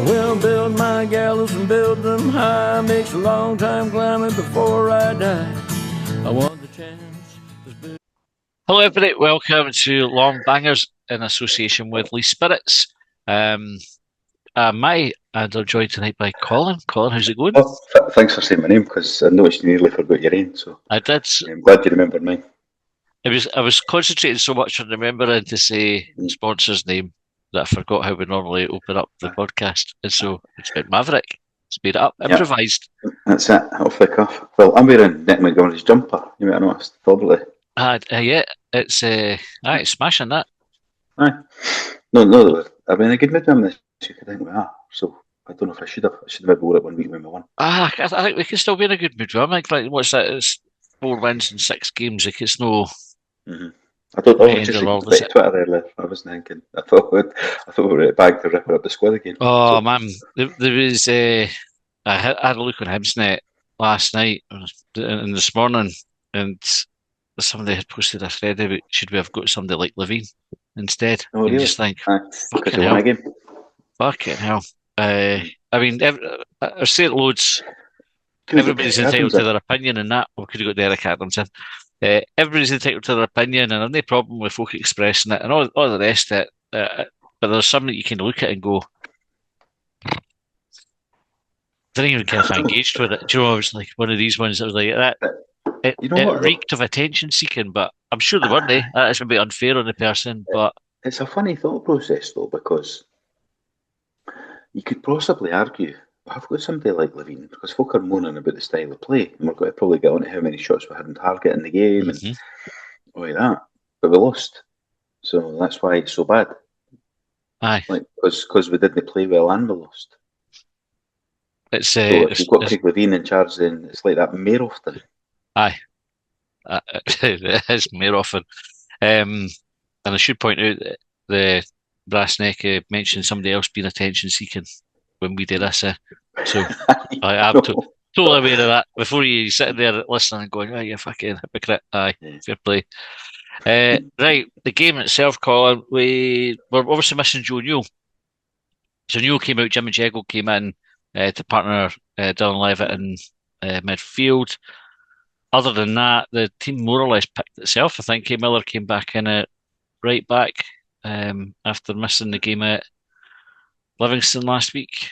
Well, build my gallows and build them high. Makes a long time climbing before I die. I want the chance. Hello, everybody. Welcome to Longbangers in association with Lee Spirits. And I'm joined tonight by Colin. Colin, how's it going? Well, thanks for saying my name, because I noticed you nearly forgot your name, so I did. I'm glad you remembered mine. I was concentrating so much on remembering to say the sponsor's name that I forgot how we normally open up the podcast. And so it's been Maverick. Speed it up. Improvised. That's it, off the cuff. Well, I'm wearing Nick Montgomery's jumper, you might have noticed, probably. Yeah, it's smashing that. Aye. No, I've been in a good mood with them this week, I think we are, so I don't know if I should have. I should have maybe wore it 1 week when we won. I think we can still be in a good mood. I think, like, what's that? It's 4 wins in 6 games. Like, it's no... Mm-hmm. I was just reading Twitter earlier. I wasn't thinking. I thought we were back to ripping up the squad again. Oh, so, man. There was... I had a look on Hibsnet last night and this morning, and somebody had posted a thread about should we have got somebody like Levine instead? Oh, really? You just think, fucking hell. Fucking hell. I mean, I've said loads. Everybody's entitled to their opinion and that. We could have got Derek Adams in. Everybody's entitled to their opinion, and I've no problem with folk expressing it and all the rest of it. But there's something that you can look at and go, didn't even kind of engaged with it. Do you know, I was like one of these ones that was like that. It reeked of attention seeking, but I'm sure they weren't. That's going to be unfair on the person, but it's a funny thought process though, because you could possibly argue I've got somebody like Levine, because folk are moaning about the style of play, and we're going to probably get on to how many shots we had on target in the game and all like that. But we lost, so that's why it's so bad. Aye, like because we didn't play well and we lost. It's if you've got Craig Levine in charge, then it's like that more often. Aye, it is more often. And I should point out that the brass neck mentioned somebody else being attention seeking when we did this. So I'm totally aware of that. Before you sitting there listening and going, "Oh, you fucking hypocrite!" Aye, fair play. Right, the game itself, Colin. We're obviously missing Joe Newell. So Newell came out. Jim and Jago came in to partner Dylan Levitt in midfield. Other than that, the team more or less picked itself. I think Miller came back in at right back after missing the game at Livingston last week.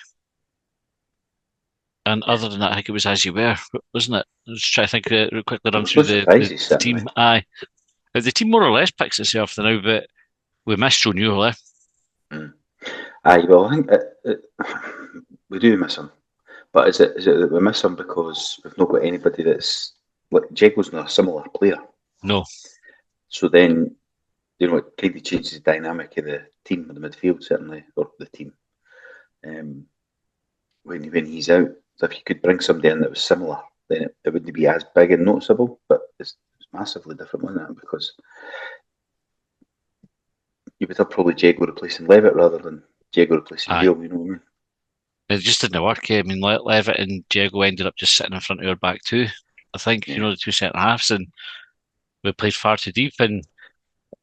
And other than that, I think it was as you were, wasn't it? Let's try to think quickly run through the team. Aye, the team more or less picks itself now, but we missed Joe Newell. Aye, well, I think we do miss him, but is it that we miss him because we've not got anybody that's like Jago's not a similar player? No. So then, you know, it kind of changes the dynamic of the team in the midfield, certainly, or the team. When he's out, so if you could bring somebody in that was similar, then it wouldn't be as big and noticeable, but it's massively different, wasn't it? Because you would have probably Jago replacing Levitt rather than Jago replacing Newell, you know what I mean? It just didn't work. I mean, Levitt and Jago ended up just sitting in front of our back two. I think, you know, the two centre halves, and we played far too deep. And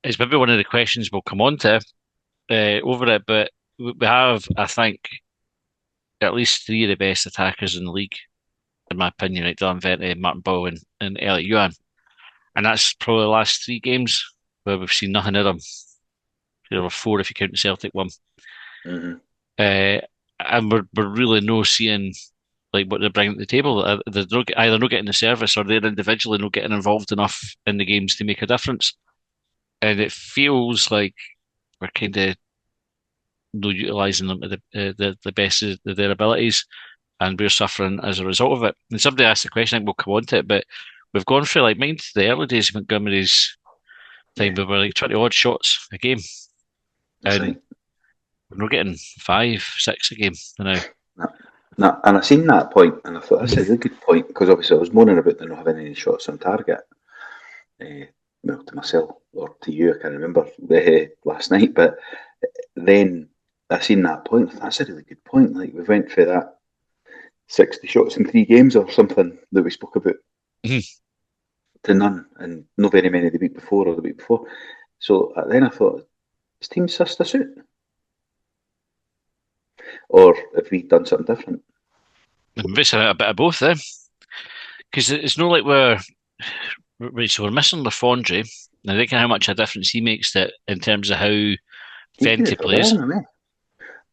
it's maybe one of the questions we'll come on to over it, but we have, I think, at least 3 of the best attackers in the league, in my opinion, like Dylan Vente, Martin Bow, and Elliot Yuan. And that's probably the last 3 games where we've seen nothing of them. There were 4 if you count the Celtic one. And we're really no seeing like what they're bringing to the table. They're either not getting the service or they're individually not getting involved enough in the games to make a difference. And it feels like we're kind of not utilising them to the best of their abilities, and we're suffering as a result of it. And somebody asked the question, I think we'll come on to it, but we've gone through, like, mind the early days of Montgomery's time, we were like 20 odd shots a game. And we're not getting 5, 6 a game now. No, and I seen that point, and I thought that's a really good point, because obviously I was moaning about them not having any shots on target. Well, to myself or to you, I can't remember last night, but then I seen that point. That's a really good point. Like, we went for that 60 shots in 3 games or something that we spoke about to none, and not very many the week before or the week before. So then I thought, is Team Sister Suit? Or have we done something different? It's a bit of both, eh? Because it's not like we're right. So we're missing Lafondre. And I think how much a difference he makes that in terms of how He's been Venti there for a while plays.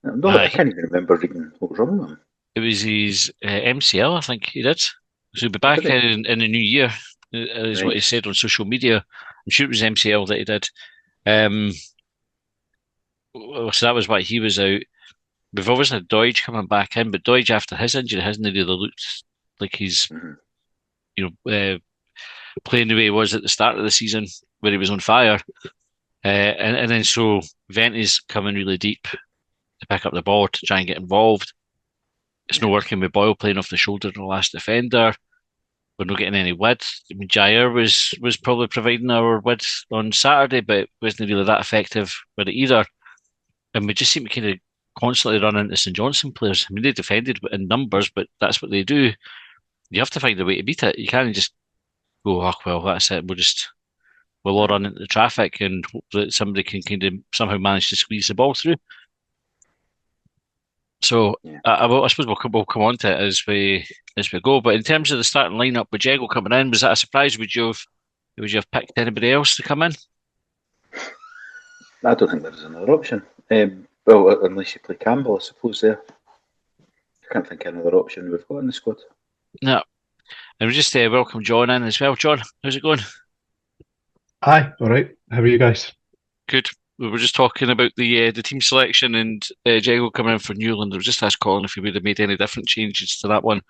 now, I Aye, can't even remember reading what was wrong with him. it was his MCL, I think he did. So he'll be Oh, back did he? in the new year, is what he Right. said on social media. I'm sure it was MCL that he did. Um, so that was why he was out. We've obviously had Doige coming back in, but Doige after his injury hasn't really looked like he's Mm-hmm. playing the way he was at the start of the season where he was on fire. And then so Venti's coming really deep to pick up the ball to try and get involved. It's Yeah. not working with Boyle playing off the shoulder of the last defender. We're not getting any width. I mean, Jair was probably providing our width on Saturday, but wasn't really that effective with it either. And we just seem to kind of constantly run into St Johnstone players. I mean, they defended in numbers, but that's what they do. You have to find a way to beat it. You can't just go, oh, well, that's it. We'll all run into the traffic and hope that somebody can kind of somehow manage to squeeze the ball through. So Yeah. I suppose we'll come on to it as we go. But in terms of the starting lineup with Jago coming in, was that a surprise? Would you have picked anybody else to come in? I don't think there's another option. Well, unless you play Campbell, I suppose there. I can't think of another option we've got in the squad. No. And we just welcome John in as well. John, how's it going? Hi, all right. How are you guys? Good. We were just talking about the team selection and Jago coming in for Newland. I was just asked Colin if he would have made any different changes to that one,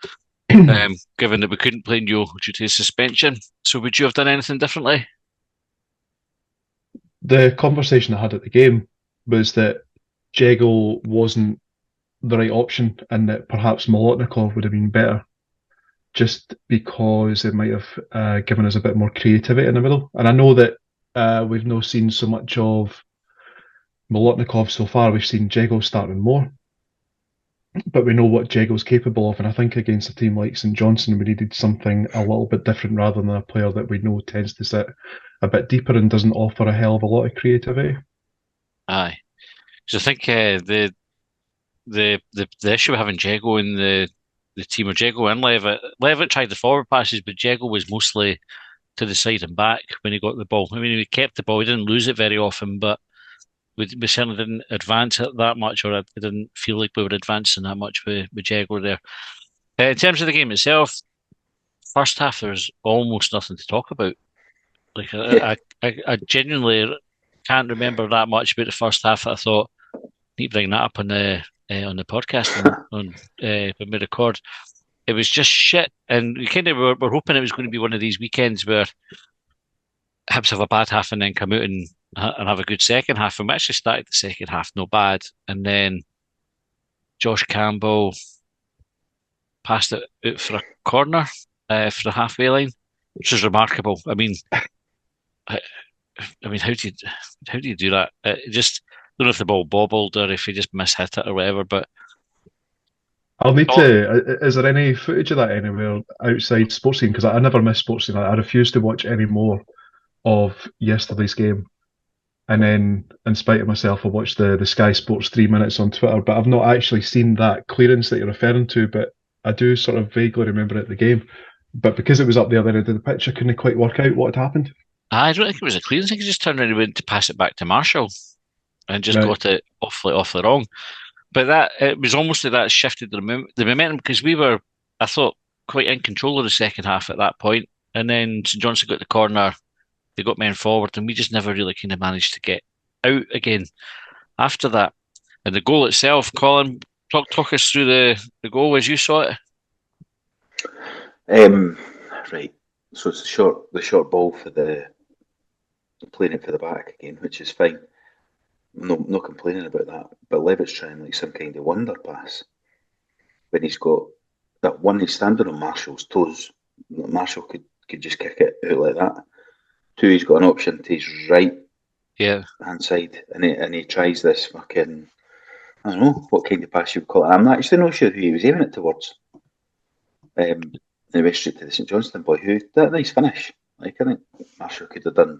given that we couldn't play Newell due to his suspension. So would you have done anything differently? The conversation I had at the game was that Jego wasn't the right option and that perhaps Molotnikov would have been better just because it might have given us a bit more creativity in the middle. And I know that we've not seen so much of Molotnikov so far. We've seen Jego starting more, but we know what Jego's capable of. And I think against a team like St Johnstone, we needed something a little bit different rather than a player that we know tends to sit a bit deeper and doesn't offer a hell of a lot of creativity. Aye. So I think the issue with having Jago in the team, or Jago and Levitt. Levitt tried the forward passes, but Jago was mostly to the side and back when he got the ball. I mean, he kept the ball, he didn't lose it very often, but we certainly didn't advance it that much, or it didn't feel like we were advancing that much with Jago there. In terms of the game itself, first half there was almost nothing to talk about. Like I genuinely can't remember that much about the first half. I thought need to bring that up on the podcast on when we record. It was just shit, and we kind of were hoping it was going to be one of these weekends where Hibs have a bad half and then come out and have a good second half. And we actually started the second half no bad, and then Josh Campbell passed it out for a corner for the halfway line, which was remarkable. I mean, how do you do that? Just don't know if the ball bobbled or if he just mishit it or whatever. But I'll need to. Is there any footage of that anywhere outside Sports Scene? Because I never miss Sports Scene. I refuse to watch any more of yesterday's game. And then, in spite of myself, I watched the Sky Sports 3 minutes on Twitter. But I've not actually seen that clearance that you're referring to. But I do sort of vaguely remember it at the game. But because it was up the other end of the pitch, I couldn't quite work out what had happened. I don't think it was a clearance. I think he just turned around and went to pass it back to Marshall and just got it awfully wrong. But that it was almost that shifted the momentum because we were, I thought, quite in control of the second half at that point. And then St Johnstone got the corner, they got men forward, and we just never really kind of managed to get out again after that. And the goal itself, Colin, talk us through the goal as you saw it. Right. So it's the short ball for playing it for the back again, which is fine. No complaining about that. But Levitt's trying like some kind of wonder pass when he's got that one. He's standing on Marshall's toes. Marshall could just kick it out like that. Two, he's got an option to his right hand side, and he tries this fucking, I don't know what kind of pass you would call it. I'm actually not sure who he was aiming it towards. And he went straight to the St Johnstone boy, who did a nice finish. Like I think Marshall could have done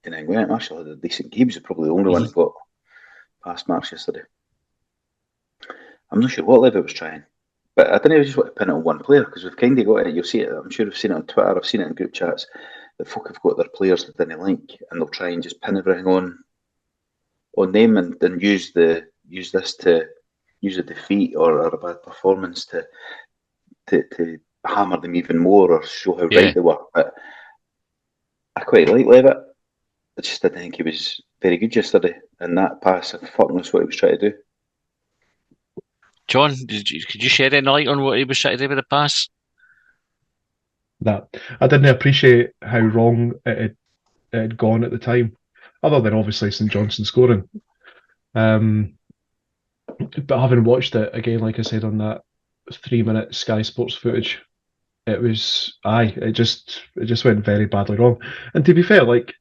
And then Grant Marshall had a decent game. He was probably the only one that got past marks yesterday. I'm not sure what Levitt was trying, but I don't know. I just want to pin it on one player because we've kind of got it. You'll see it. I'm sure we've seen it on Twitter. I've seen it in group chats that folk have got their players that didn't link, and they'll try and just pin everything on them and use the defeat or a bad performance to hammer them even more or show how right they were. But I quite like Levitt. I just didn't think he was very good yesterday. And that pass, I fucking knows what he was trying to do. John, could you shed any light on what he was trying to do with the pass? That I didn't appreciate how wrong it had gone at the time, other than obviously St Johnstone scoring. But having watched it again, like I said, on that 3-minute Sky Sports footage, it just went very badly wrong. And to be fair, like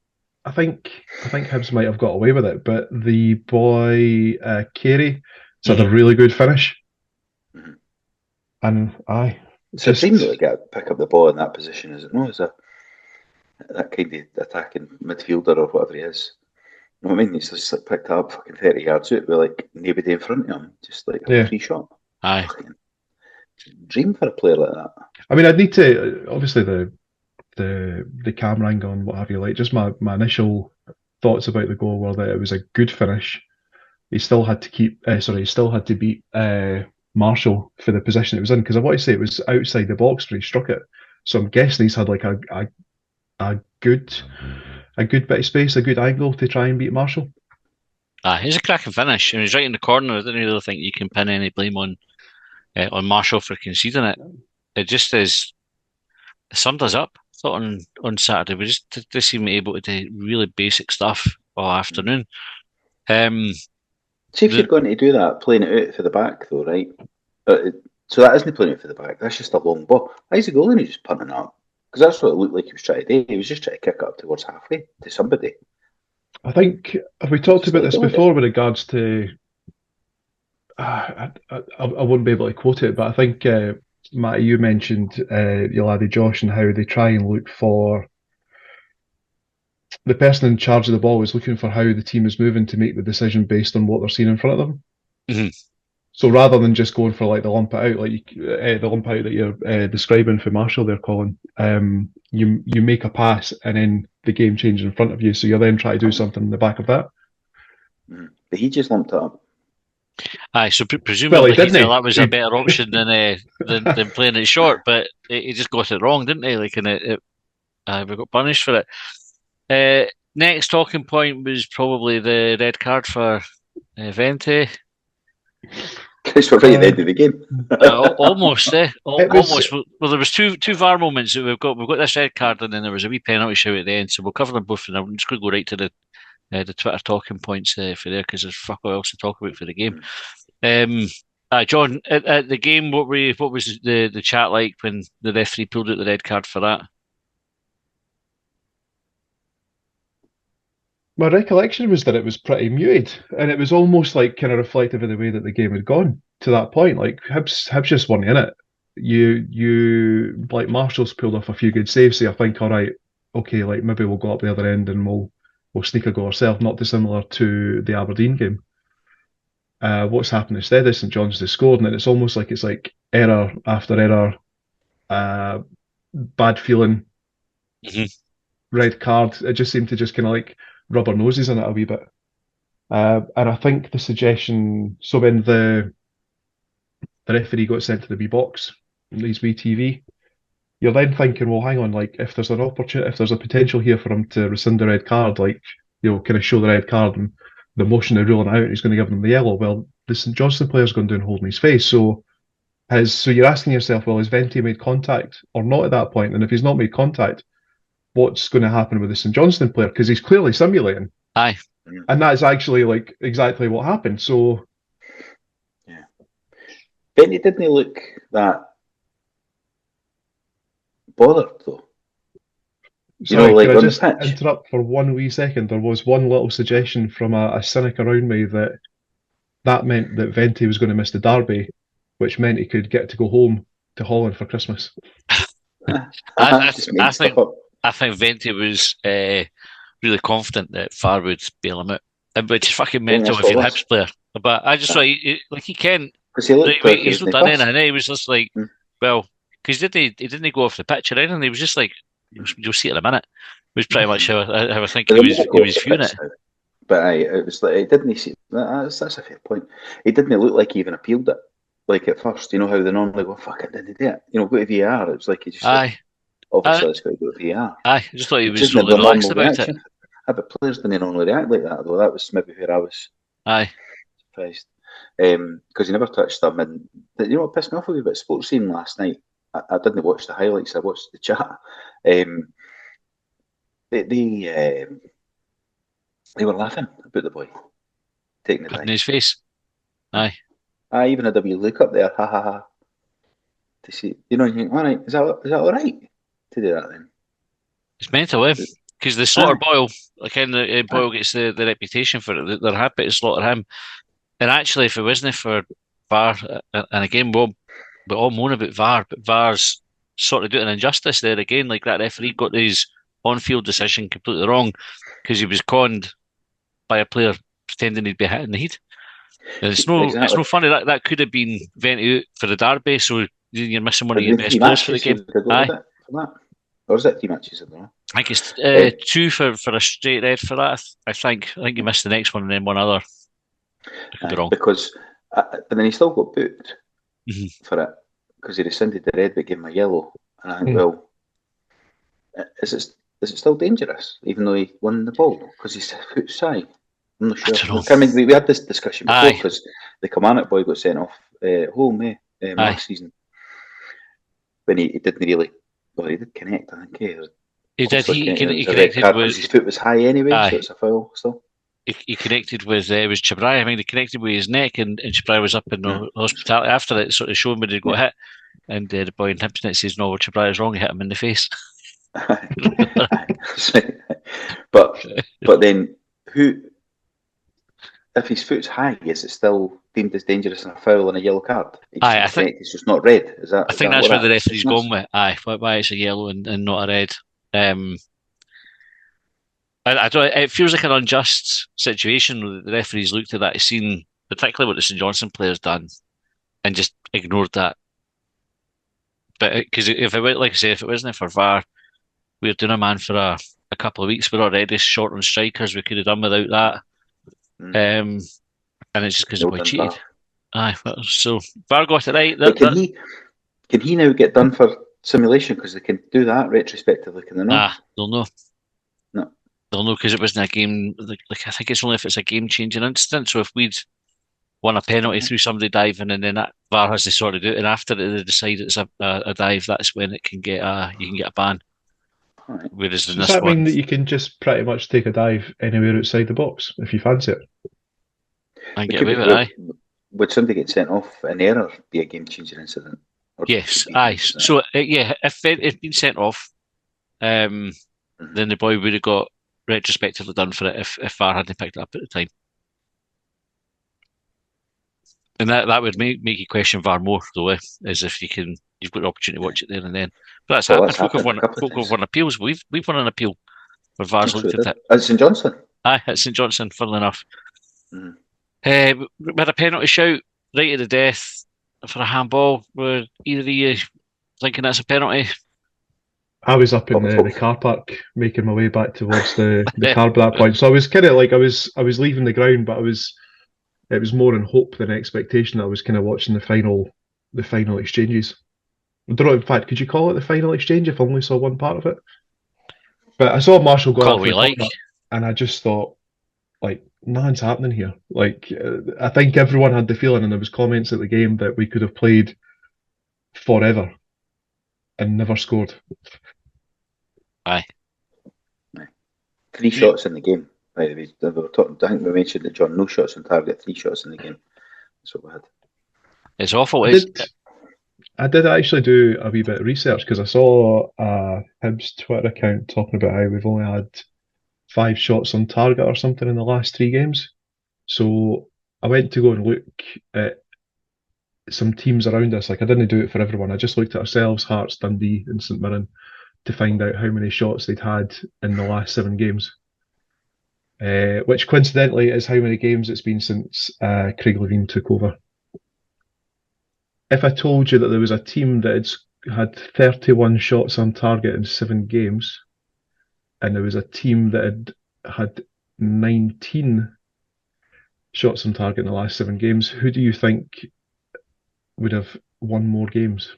I think Hibs might have got away with it, but the boy Carey had a really good finish. And it's a dream that they pick up the ball in that position, is it? No, as that kind of attacking midfielder or whatever he is. You know what I mean? He's just like picked up fucking 30 yards out with like nobody in front of him, just like a free shot. Aye. Dream for a player like that. I mean, I'd need to obviously the camera angle and what have you. Like, just my initial thoughts about the goal were that it was a good finish. He still had to beat Marshall for the position it was in, because I want to say it was outside the box when he struck it. So I'm guessing he's had like a good bit of space, a good angle to try and beat Marshall. It's a cracking finish. And he's right in the corner. I don't really think you can pin any blame on Marshall for conceding it. It just is. It summed us up. I thought on Saturday we just seem able to do really basic stuff all afternoon. See if you're going to do that, playing it out for the back though, right? So that isn't playing it for the back. That's just a long ball. Why is the goalie just punting up? Because that's what it looked like he was trying to do. He was just trying to kick it up towards halfway to somebody. I think, have we talked about this before with regards to... I wouldn't be able to quote it, but I think, Matty, you mentioned your laddie Josh and how they try and look for... The person in charge of the ball is looking for how the team is moving to make the decision based on what they're seeing in front of them. Mm-hmm. So rather than just going for like the lump it out, like the lump out that you're describing for Marshall, they're calling, you make a pass and then the game changes in front of you. So you're then trying to do something in the back of that. But he just lumped it up. Aye, so presumably that was he? a better option than playing it short, but he just got it wrong, didn't he? Like, and we got punished for it. Next talking point was probably the red card for Vente. Because we're right at the end of the game. Almost. Almost. Well, there was two VAR moments that we've got this red card, and then there was a wee penalty shout at the end. So we'll cover them both, and I'm just going to go right to the Twitter talking points for there, because there's fuck all else to talk about for the game. John, at the game, what was the chat like when the referee pulled out the red card for that? My recollection was that it was pretty muted, and it was almost like kind of reflective of the way that the game had gone to that point. Like Hibs just weren't in it. You like Marshall's pulled off a few good saves, so I think, all right, okay, like maybe we'll go up the other end and we'll sneak a goal ourselves, not dissimilar to the Aberdeen game. What's happened instead is St Johnstone has scored, and it's almost like it's like error after error, bad feeling, red card. It just seemed to just kind of like rub our noses in it a wee bit. And I think the suggestion, so when the referee got sent to the wee box, these wee TV, you're then thinking, well, hang on, like if there's an opportunity, if there's a potential here for him to rescind the red card, like, you know, kind of show the red card and the motion of ruling out, he's going to give them the yellow. Well, the St Johnstone player's going down holding his face. So you're asking yourself, well, has Vente made contact or not at that point? And if he's not made contact, what's going to happen with the St Johnstone player? Because he's clearly simulating. Aye. And that's actually like exactly what happened. So yeah, Vente didn't look that bothered though. Sorry, like, can I just interrupt for 1 wee second? There was one little suggestion from a cynic around me that meant that Vente was going to miss the derby, which meant he could get to go home to Holland for Christmas. I think Vente was really confident that VAR would bail him out. Which is fucking think mental that's if you're a what it Hibs player. But I just thought, he can't. Because he Right looked away, like he he's was in not the done first. anything. He was just like, Hmm. well, because he didn't go off the pitch or anything. He was just like, you'll see in a minute. Was pretty much how I think But he they was might he go off was the viewing pitch it. now. But it was like it didn't see. That's a fair point. It didn't look like he even appealed it. Like at first, you know how they normally go, "Fuck it, did he do it?" You know, go to VAR. It was like he just said, Aye, "Obviously, it's got to go to VAR." I just thought he Which was isn't totally the relaxed normal about it. reaction. But players didn't normally react like that, though. That was maybe where I was Aye, surprised. Because he never touched them. And you know what pissed me off a wee bit? Sports scene last night. I didn't watch the highlights. I watched the chat. Um, they were laughing about the boy taking the putting dive. his face. Aye, I even had a wee look up there, ha ha ha, to see. You know, you think, all right, is that all right to do that then? it's mental, eh? Because they slaughter Aye. Boyle. Like, Boyle gets the reputation for it. They're happy to slaughter him. And actually, if it wasn't for VAR, and again, we all moan about VAR, but VAR's sort of doing an injustice there again. Like that referee got his on-field decision completely wrong because he was conned by a player pretending he'd be hitting the heat. And it's no Exactly. funny that could have been vented out for the derby, so you're missing one of Has your been best three players for the matches game. he would have got Aye, with it for that. Or was it 3 matches? I don't know. I think it's Uh, two for a straight red for that. I think you missed the next one and then one other. I could be wrong. Because, but then he still got booked Mhm. for it because he rescinded the red but gave him a yellow. And I think, Hmm. well, is it still dangerous even though he won the ball because his foot's high? I'm not sure. don't know. I mean, we had this discussion before Aye. because the Kilmarnock boy got sent off home Aye. last season when he didn't really. Well, he did connect, I think. He did. Obviously He it was a red connected card with. because his foot was high anyway, Aye. so it's a foul still. He connected with was Chabrai. I mean, he connected with his neck, and Chabrai was up in the hospitality after it, sort of showing when he got hit. And the boy in Hibsnet says, "No, Chabrai is wrong. He hit him in the face." but then who? If his foot's high, is it still deemed as dangerous and a foul and a yellow card? Aye, I think it's just not red. Is that? I think that's where the referee's gone with. Aye, why it's a yellow and not a red. I don't. It feels like an unjust situation. The referees looked at that, he's seen particularly what the St Johnstone players done, and just ignored that. But because if it like I say, if it wasn't for VAR, we were doing a man for a couple of weeks. We're already short on strikers. We could have done without that. And it's just because the boy cheated. Aye, so VAR got it right. But can he now get done for simulation because they can do that retrospectively? Can they not? They'll know. No, they'll know because it wasn't a game. Like I think it's only if it's a game-changing incident. So if we'd won a penalty through somebody diving, and then that VAR has to sort of do it, and after they decide it's a dive, that's when it can get you can get a ban. Right. Whereas in Does this that one, mean that you can just pretty much take a dive anywhere outside the box if you fancy it? I can get away with it. Aye. Would somebody get sent off an error be a game-changing incident? Yes, aye. So yeah, if it'd been sent off, then the boy would have got retrospectively done for it if VAR hadn't picked it up at the time. And that would make you question VAR more, though, as if you've got the opportunity to watch it there and then. But that's happened. Folk have won appeals. We've won an appeal where VAR's looked at it. At St Johnstone? Aye, at St Johnstone, funnily enough. We had a penalty shout right at the death for a handball. Were either of you thinking that's a penalty? I was up in the car park making my way back towards the car at that point. So I was kind of like I was leaving the ground, but it was more in hope than expectation. I was kind of watching the final exchanges. I don't know, in fact, could you call it the final exchange if I only saw one part of it? But I saw Marshall go up and I just thought, like, nothing's happening here. Like, I think everyone had the feeling, and there was comments at the game that we could have played forever and never scored. Aye. 3 shots in the game. By the way, I think we mentioned that John, no shots on target, 3 shots in the game. That's what we had. It's awful. I did actually do a wee bit of research because I saw a Hibs Twitter account talking about how we've only had 5 shots on target or something in the last 3 games. So I went to go and look at some teams around us. Like, I didn't do it for everyone. I just looked at ourselves, Hearts, Dundee and St Mirren, to find out how many shots they'd had in the last 7 games. which coincidentally is how many games it's been since Craig Levein took over. If I told you that there was a team that had 31 shots on target in 7 games, and there was a team that had 19 shots on target in the last 7 games, who do you think would have won more games?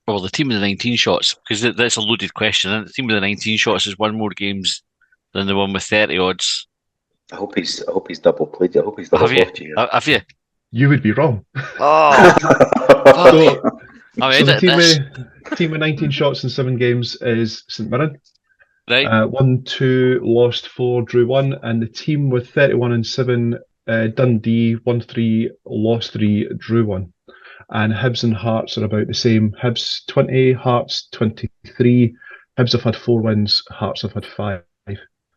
Well, the team with the 19 shots, because that's a loaded question. And the team with the 19 shots has won more games than the one with 30 odds. I hope he's double played. I hope he's double bluffed you. Have you? You would be wrong. Oh, So, I the edit this. team with 19 shots in 7 games is St Mirren. Right. Won 2, lost 4, drew 1, and the team with 31 and 7, Dundee, won 3, lost 3, drew 1. And Hibs and Hearts are about the same. Hibs 20, Hearts 23. Hibs have had 4 wins, Hearts have had 5.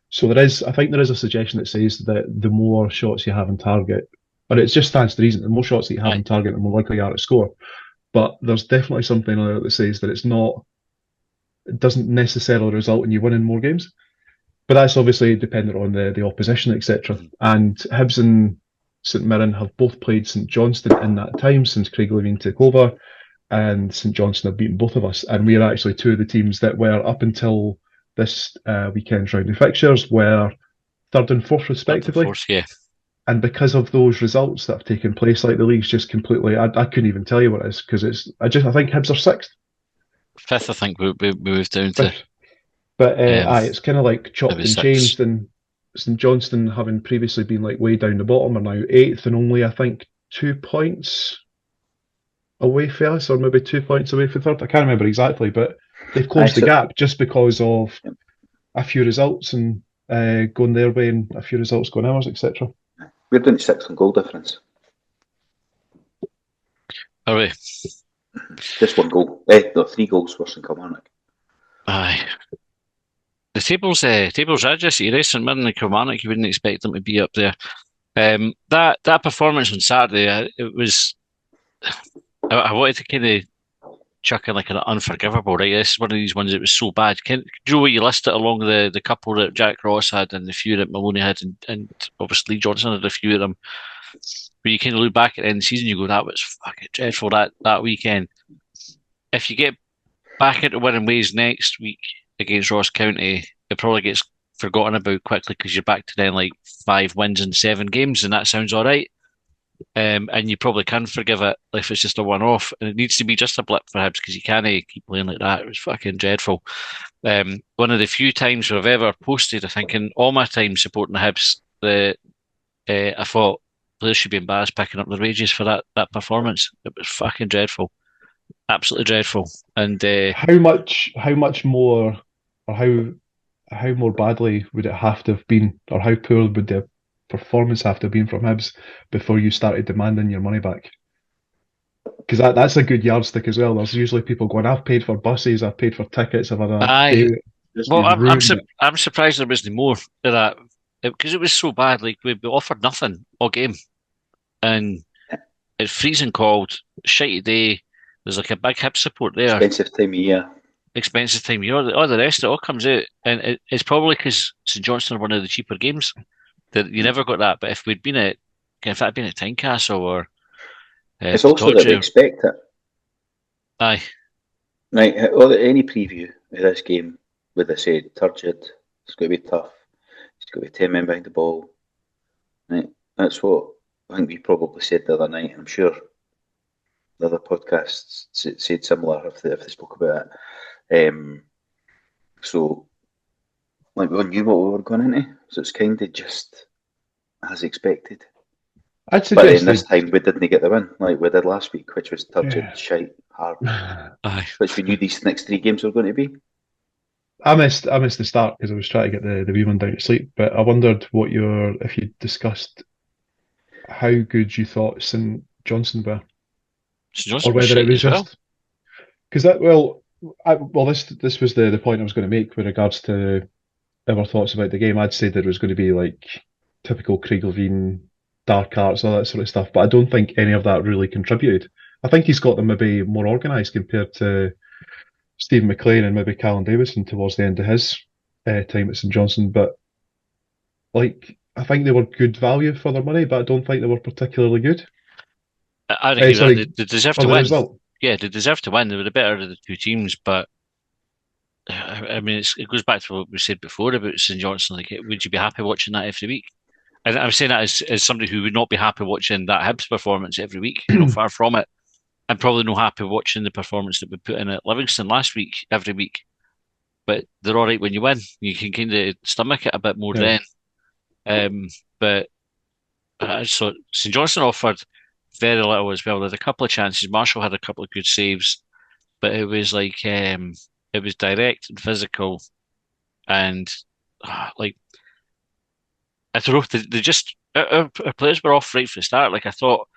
So I think there is a suggestion that says that the more shots you have on target, or it just stands to reason, the more shots that you have on target, the more likely you are to score. But there's definitely something on there that says that it doesn't necessarily result in you winning more games. But that's obviously dependent on the opposition, etc. And Hibs and St Mirren have both played St Johnstone in that time since Craig Levein took over, and St Johnstone have beaten both of us. And we're actually 2 of the teams that were, up until this weekend's round of fixtures, were 3rd and 4th respectively. 4th, yeah. And because of those results that have taken place, like the league's just completely, I couldn't even tell you what it is, because I think Hibs are 6th. 5th, I think we moved down to. But it's kind of like chopped and 6th. changed, and St Johnstone, having previously been like way down the bottom, are now 8th and only, I think, 2 points away from us, or maybe 2 points away from 3rd. I can't remember exactly, but they've closed the gap just because of a few results and going their way and a few results going ours, etc. We're doing 6 on goal difference. Are we? Just 1 goal. No, 3 goals worse than Kilmarnock. Aye. The tables are just St Mirren and Kilmarnock. You wouldn't expect them to be up there. That performance on Saturday, it was. I wanted to kind of chuck in like an unforgivable, right? This is one of these ones that was so bad. Do you know what you listed along the couple that Jack Ross had and the few that Maloney had, and obviously Johnson had a few of them. But you kind of look back at the end of the season, you go, that was fucking dreadful that weekend. If you get back into winning ways next week against Ross County, it probably gets forgotten about quickly because you're back to then like 5 wins in 7 games, and that sounds all right. And you probably can forgive it if it's just a one-off, and it needs to be just a blip for Hibs because you can't keep playing like that. It was fucking dreadful. One of the few times I've ever posted, I think, in all my time supporting the Hibs, I thought players should be embarrassed picking up their wages for that performance. It was fucking dreadful, absolutely dreadful. And how much more, or how more badly would it have to have been, or how poor would the performance have to have been from Hibs before you started demanding your money back? Because that's a good yardstick as well. There's usually people going, I've paid for buses, I've paid for tickets, I've had a well, I'm surprised there wasn't more of that, because it was so bad. Like we offered nothing all game, and it's freezing cold, shitty day. There's like a big Hibs support there. Expensive time of year. All the rest, it all comes out, and it's probably because St Johnstone are one of the cheaper games. That you never got that, but if I'd been at Tynecastle or it's also that they expect it. Aye. Right, any preview of this game would have said turgid, it's going to be tough, it's going to be 10 men behind the ball. Right, that's what I think we probably said the other night, and I'm sure the other podcasts said similar if they spoke about it. So, like, we knew what we were going into, so it's kind of just as expected. I'd suggest, but then this time we didn't get the win like we did last week, which was turgid, shite, hard. Which we knew these next 3 games were going to be. I missed the start because I was trying to get the wee one down to sleep. But I wondered if you discussed how good you thought St Johnstone were, or whether it was just because that. This was the point I was going to make with regards to our thoughts about the game. I'd say that it was going to be like typical Craig Levein, dark arts, all that sort of stuff. But I don't think any of that really contributed. I think he's got them maybe more organised compared to Stephen McLean and maybe Callum Davidson towards the end of his time at St Johnstone. But like, I think they were good value for their money, but I don't think they were particularly good. I'd agree with that. Sorry, They deserve for to the win. result. Yeah, they deserve to win. They were the better of the two teams, but I mean, it goes back to what we said before about St Johnstone. Like, would you be happy watching that every week? And I'm saying that as somebody who would not be happy watching that Hibs performance every week. Far from it. I'm probably not happy watching the performance that we put in at Livingston last week every week. But they're all right when you win. You can kind of stomach it a bit more Yeah. then. But so St Johnstone offered very little as well. They had a couple of chances. Marshall had a couple of good saves, but it was like it was direct and physical, and like I don't know. They just our players were off right from the start. Like I thought,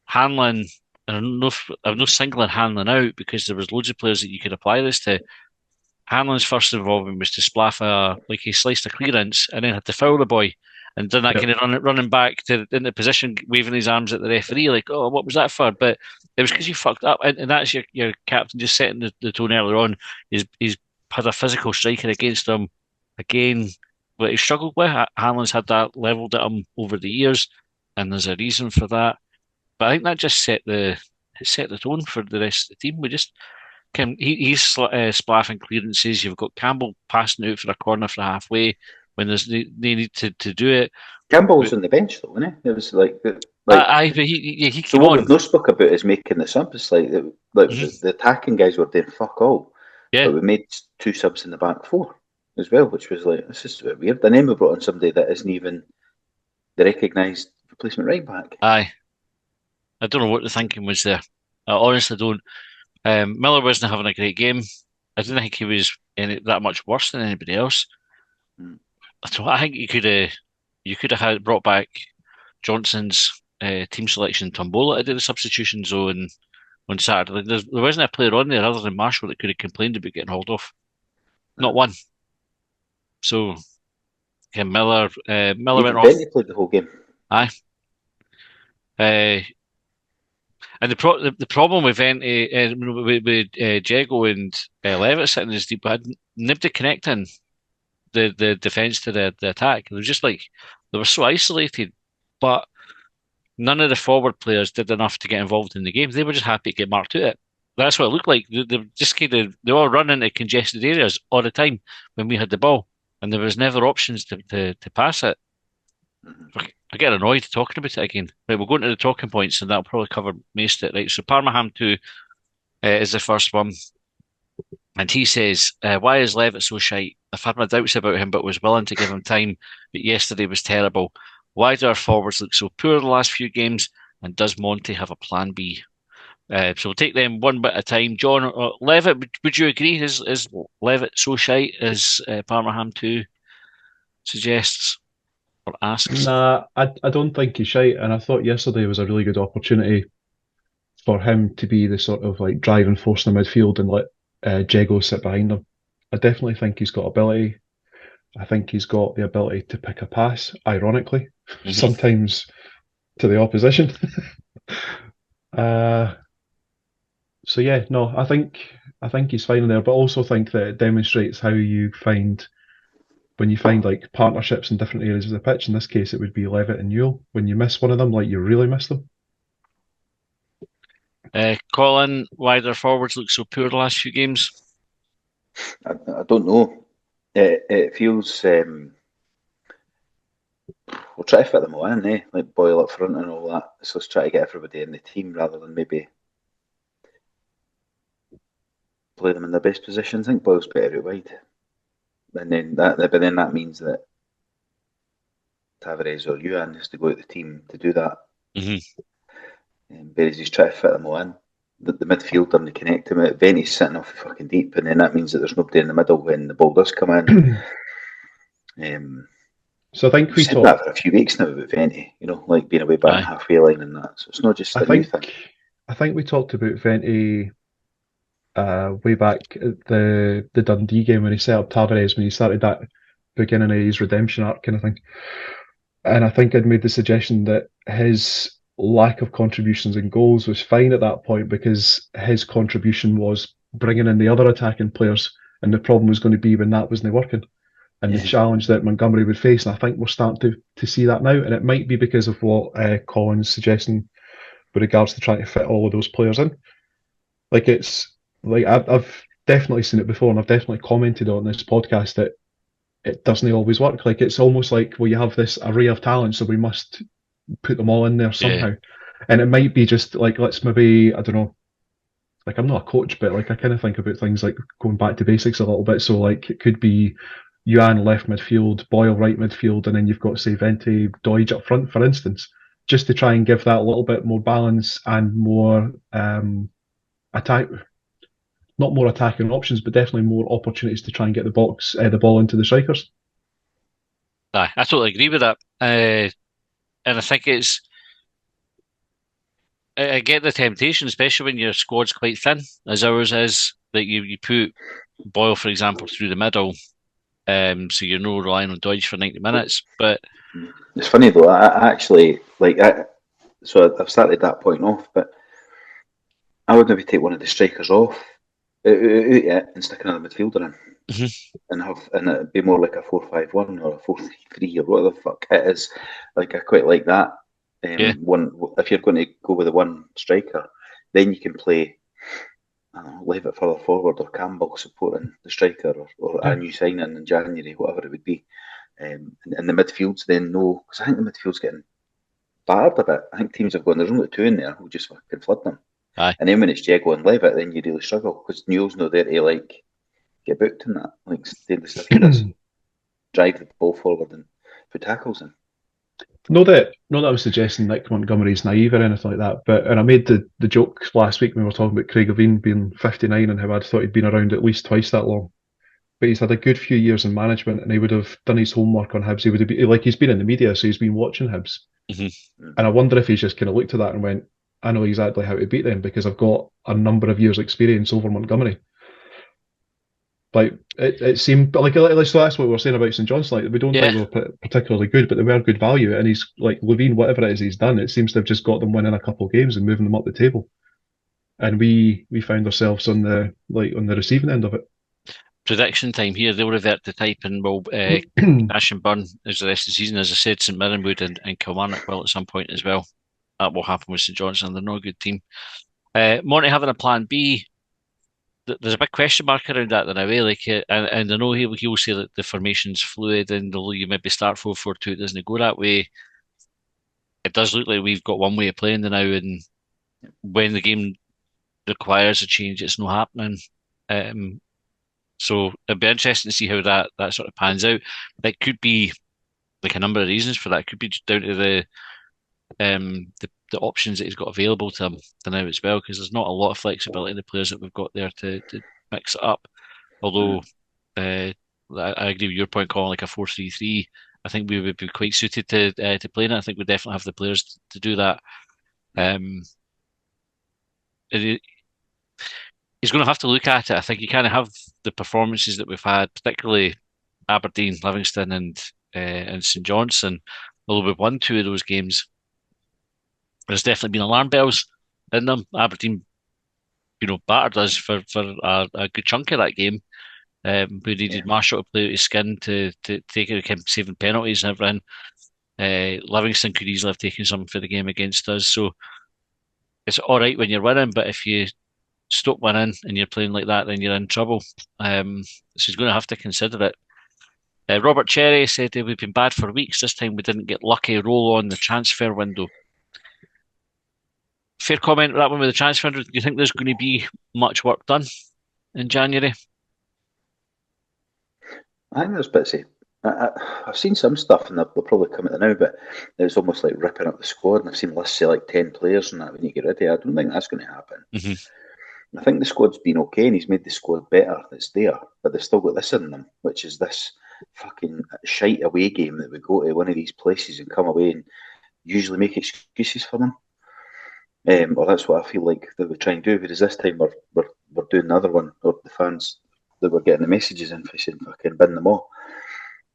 Hanlon. I'm not singling Hanlon out because there was loads of players that you could apply this to. Hanlon's first involvement was to splaff like he sliced a clearance and then had to foul the boy and done that Yep. kind of running back to in the position, waving his arms at the referee, like, oh, what was that for? But it was because you fucked up, and that's your captain just setting the tone earlier on. He's had a physical striker against him again, but he struggled with. Hanlon's had that levelled at him over the years, and there's a reason for that. But I think that just set the tone for the rest of the team. We just he's splaffing clearances. You've got Campbell passing out for a corner for halfway when they need to do it. Campbell was on the bench though, wasn't he? It was like But he so came what on. we've not spoke about is making the subs. It's like the attacking guys were doing fuck all, Yeah, but we made 2 subs in the back 4 as well, which was like, this is a bit weird. And then we brought in somebody that isn't even the recognised replacement right back. aye. I don't know what the thinking was there. I honestly don't. Miller wasn't having a great game. I didn't think he was that much worse than anybody else. Mm. I think you could have had brought back Johnson's team selection Tombola to do the substitution zone on Saturday. There wasn't a player on there other than Marshall that could have complained about getting hauled off. Not one. So, Miller Even went off. Bentley played the whole game. Aye. And the problem with Venti, with Jago and Levitt sitting as deep, we had nobody connecting the defence to the attack. They were just like, they were so isolated, but none of the forward players did enough to get involved in the game. They were just happy to get marked to it. That's what it looked like. They just they all run into congested areas all the time when we had the ball, and there was never options to pass it. I get annoyed talking about it again. Right, we'll go into the talking points, and that'll probably cover most of it. Right, so Parmaham 2 is the first one, and he says, "Why is Levitt so shite? I've had my doubts about him, but was willing to give him time. But yesterday was terrible. Why do our forwards look so poor the last few games? And does Monty have a plan B?" So we'll take them one bit at a time. John, Levitt, would you agree? Is Levitt so shite as Parmaham 2 suggests or asks? Nah, I don't think he's shite, and I thought yesterday was a really good opportunity for him to be the sort of like driving force in the midfield and let Jago sit behind him. I definitely think he's got ability. I think he's got the ability to pick a pass, ironically, sometimes to the opposition. So yeah, no, I think he's fine in there, but also think that it demonstrates how you find when you find like partnerships in different areas of the pitch. In this case, it would be Levitt and Newell. When you miss one of them, like you really miss them. Colin, why their forwards look so poor the last few games? I don't know. It feels we'll try to fit them all in, eh? Like Boyle up front and all that. So let's try to get everybody in the team rather than maybe play them in their best positions. I think Boyle's better out wide, and then that means that Tavares or Yuan has to go out the team to do that. Whereas he's trying to fit them all in. The midfield doesn't connect him. Venti's sitting off fucking deep, and then that means that there's nobody in the middle when the ball does come in. So I think we said that for a few weeks now about Venti, like being away back halfway line and that. So it's not just a new thing. I think we talked about Venti way back at the Dundee game when he set up Tavares when he started that beginning of his redemption arc kind of thing. And I think I'd made the suggestion that his lack of contributions and goals was fine at that point because his contribution was bringing in the other attacking players, and the problem was going to be when that wasn't working. and the challenge that Montgomery would face. And I think we're starting to see that now. And it might be because of what Colin's suggesting with regards to trying to fit all of those players in. Like I've definitely seen it before, and I've definitely commented on this podcast that it doesn't always work. Like it's almost like, well, you have this array of talent, so we must put them all in there somehow. And it might be just like, let's maybe, I don't know, like I'm not a coach, but like I kind of think about things like going back to basics a little bit. So like it could be Yuan left midfield, Boyle right midfield, and then you've got say Vente, Doige up front, for instance, just to try and give that a little bit more balance and more attack. Not more attacking options, but definitely more opportunities to try and get the ball into the strikers. Aye, I totally agree with that. And I think I get the temptation, especially when your squad's quite thin, as ours is, that you put Boyle, for example, through the middle, so you're not relying on Dodge for 90 minutes. But it's funny though, I actually, so I've started that point off, but I would maybe take one of the strikers off and stick another midfielder in, and it'd be more like a 4-5-1 or a 4-3-3 or whatever the fuck it is. Like I quite like that. One, if you're going to go with the one striker, then you can play, I don't know, Levitt further forward or Campbell supporting the striker or a new signing in January, whatever it would be. And the midfield's then no, because I think the midfield's getting battered a bit. I think teams have gone, there's only two in there, we'll just fucking flood them. Aye. And then when it's Diego and Levitt, then you really struggle because Newell's not there to like get booked in that, like David Stevie does, drive the ball forward and put tackles in. Not that I'm suggesting Nick Montgomery's naive or anything like that, but and I made the joke last week when we were talking about Craig Levein being 59 and how I'd thought he'd been around at least twice that long. But he's had a good few years in management, and he would have done his homework on Hibs. He would have been, like, he's been in the media, so he's been watching Hibs. And I wonder if he's just kind of looked at that and went, I know exactly how to beat them because I've got a number of years' experience over Montgomery. Like it seemed like so that's what we were saying about St Johnstone. Like we don't think they were particularly good, but they were good value. And he's like Levein, whatever it is he's done, it seems to have just got them winning a couple of games and moving them up the table. And we found ourselves on the receiving end of it. Prediction time here. They'll revert to type and will Ash and Burn as the rest of the season. As I said, St Mirren would and Kilmarnock will at some point as well. That will happen with St Johnstone. They're not a good team. Monty having a plan B. There's a big question mark around that then, away. And I know he'll say that the formation's fluid, and although you maybe start 4-4-2, it doesn't go that way. It does look like we've got one way of playing now, and when the game requires a change, it's not happening. So it'd be interesting to see how that sort of pans out. That could be like a number of reasons for that. It could be down to the options that he's got available to him now as well, because there's not a lot of flexibility in the players that we've got there to mix it up. Although I agree with your point, Colin, like a 4-3-3, I think we would be quite suited to playing it. I think we definitely have the players to do that. He's going to have to look at it. I think you kind of have the performances that we've had, particularly Aberdeen, Livingston, and St Johnstone. Although we've won 2 of those games, there's definitely been alarm bells in them. Aberdeen, battered us for a good chunk of that game. We needed Marshall to play out his skin to take it, him saving penalties and everything. Livingston could easily have taken something for the game against us. So it's all right when you're winning, but if you stop winning and you're playing like that, then you're in trouble. So he's going to have to consider it. Robert Cherry said we've been bad for weeks. This time we didn't get lucky. Roll on the transfer window. Fair comment that one with the transfer window. Do you think there's going to be much work done in January? I think there's bits. I've seen some stuff, and they'll probably come out now, but it's almost like ripping up the squad. And I've seen lists say like 10 players and that when you get ready. I don't think that's going to happen. I think the squad's been okay, and he's made the squad better that's there, but they've still got this in them, which is this fucking shite away game that we go to one of these places and come away and usually make excuses for them. Or that's what I feel like that we try and do. Because this time we're doing another one, or the fans that we're getting the messages in for saying fucking bin them all.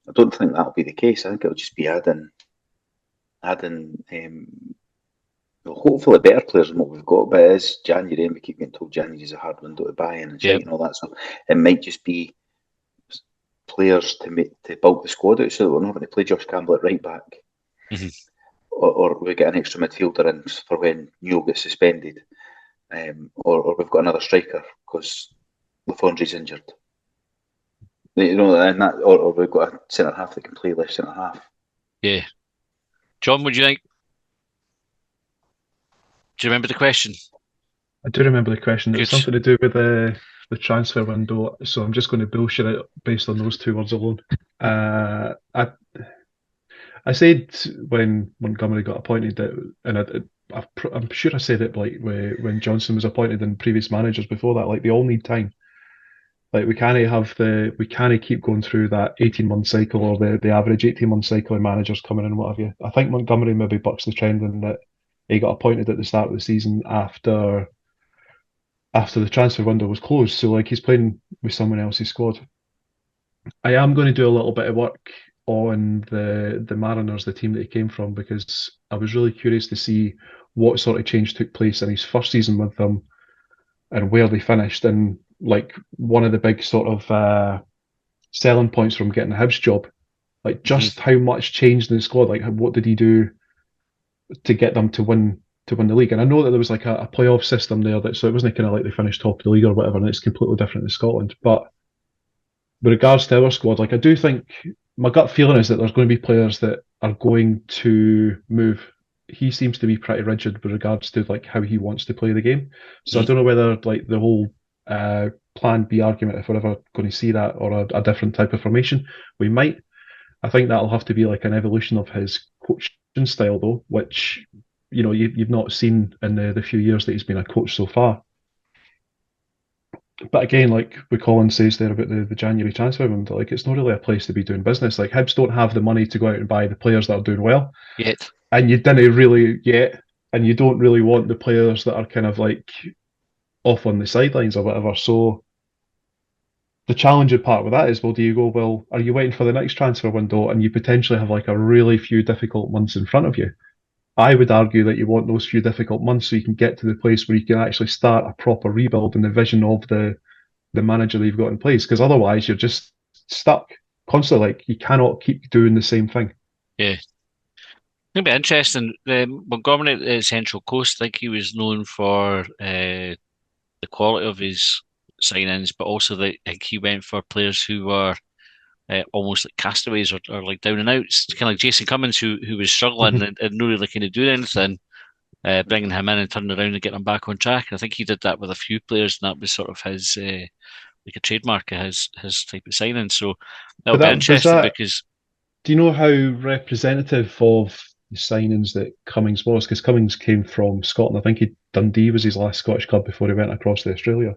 I don't think that'll be the case. I think it'll just be adding hopefully better players than what we've got. But it is January, and we keep getting told January is a hard window to buy in and shit and all that. So it might just be players to bulk the squad out so that we're not having to play Josh Campbell at right back. Mhm. Or we get an extra midfielder in for when Newell gets suspended. Or we've got another striker because Lafondre's injured. And that, or we've got a centre half that can play left centre half. Yeah. John, what do you think? Do you remember the question? I do remember the question. It was Good. something to do with the transfer window, so I'm just going to bullshit it based on those two words alone. I said when Montgomery got appointed that, and I'm sure I said it like when Johnson was appointed and previous managers before that, like they all need time. Like we can't keep going through that 18-month cycle or the average 18-month cycle of managers coming in and what have you. I think Montgomery maybe bucks the trend in that he got appointed at the start of the season after the transfer window was closed. So like he's playing with someone else's squad. I am going to do a little bit of work on the Mariners, the team that he came from, because I was really curious to see what sort of change took place in his first season with them and where they finished. And like one of the big sort of selling points from getting the Hibs job, like just how much changed in the squad. Like what did he do to get them to win the league? And I know that there was like a playoff system there, so it wasn't kind of like they finished top of the league or whatever, and it's completely different in Scotland. But with regards to our squad, like I do think my gut feeling is that there's going to be players that are going to move. He seems to be pretty rigid with regards to like how he wants to play the game. So I don't know whether like the whole plan B argument, if we're ever going to see that, or a different type of formation, we might. I think that'll have to be like an evolution of his coaching style, though, which you've not seen in the few years that he's been a coach so far. But again, like what Colin says there about the January transfer window, like it's not really a place to be doing business. Like Hibs don't have the money to go out and buy the players that are doing well Yet. and you didn't really yet, and you don't really want the players that are kind of like off on the sidelines or whatever. So the challenging part with that is, well, do you go, well, are you waiting for the next transfer window and you potentially have like a really few difficult months in front of you? I would argue that you want those few difficult months so you can get to the place where you can actually start a proper rebuild in the vision of the manager that you've got in place, because otherwise you're just stuck constantly. Like you cannot keep doing the same thing. Yeah. It'll be interesting. Montgomery at Central Coast, I think he was known for the quality of his signings, but also I think he went for players who were almost like castaways or like down and outs, kind of like Jason Cummins, who was struggling and not really kind of doing anything, bringing him in and turning around and getting him back on track. And I think he did that with a few players, and that was sort of his like a trademark of his type of signing. So that'll be interesting because. Do you know how representative of the signings that Cummings was? Because Cummings came from Scotland. I think Dundee was his last Scottish club before he went across to Australia.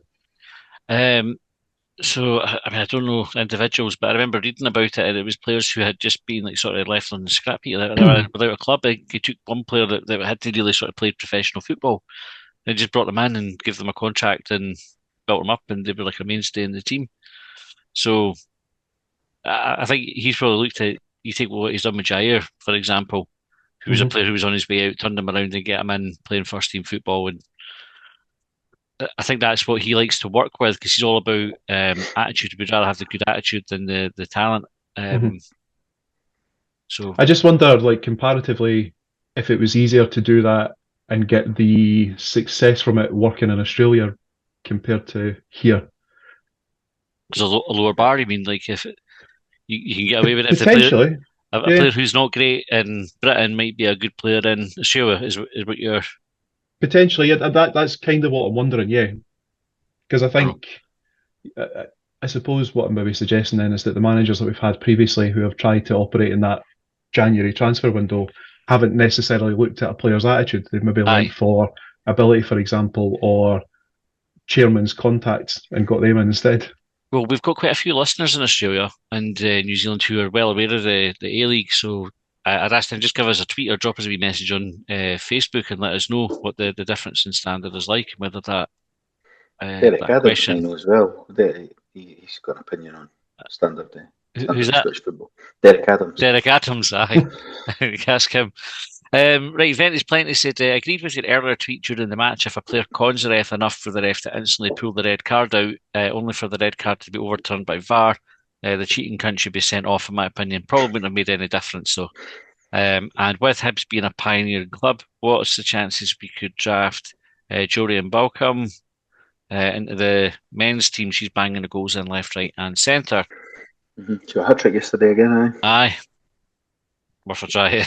So, I mean, I don't know individuals, but I remember reading about it, and it was players who had just been like sort of left on the scrap heap without a club. He took one player that had to really sort of play professional football, and just brought them in and gave them a contract and built them up, and they were like a mainstay in the team. So, I think he's probably looked at. You take what he's done with Jair, for example, who was a player who was on his way out, turned him around and get him in playing first team football, and I think that's what he likes to work with because he's all about attitude. We'd rather have the good attitude than the talent. So I just wonder, like comparatively, if it was easier to do that and get the success from it working in Australia compared to here. Because a lower bar, you mean, like if you can get away with it. Potentially. A player who's not great in Britain might be a good player in Australia, is what you're... Potentially, yeah, that's kind of what I'm wondering, yeah. Because I think, I suppose what I'm maybe suggesting then is that the managers that we've had previously who have tried to operate in that January transfer window haven't necessarily looked at a player's attitude. They've maybe went for ability, for example, or chairman's contacts and got them in instead. Well, we've got quite a few listeners in Australia and New Zealand who are well aware of the A-League, so I'd ask them just give us a tweet or drop us a wee message on Facebook and let us know what the difference in standard is like and whether that Derek that Adams question... I know as well. He's got an opinion on standard Who's that? Scottish football. Derek Adams. Derek Adams, aye. Ask him. Right, Ventus Plenty said, agreed with your earlier tweet during the match. If a player cons the ref enough for the ref to instantly pull the red card out, only for the red card to be overturned by VAR, The cheating cunt should be sent off, in my opinion. Probably wouldn't have made any difference, though. And with Hibs being a pioneering club, what's the chances we could draft Jorian Balcom into the men's team? She's banging the goals in left, right, and centre. So a hat trick yesterday again, Aye. Worth a try.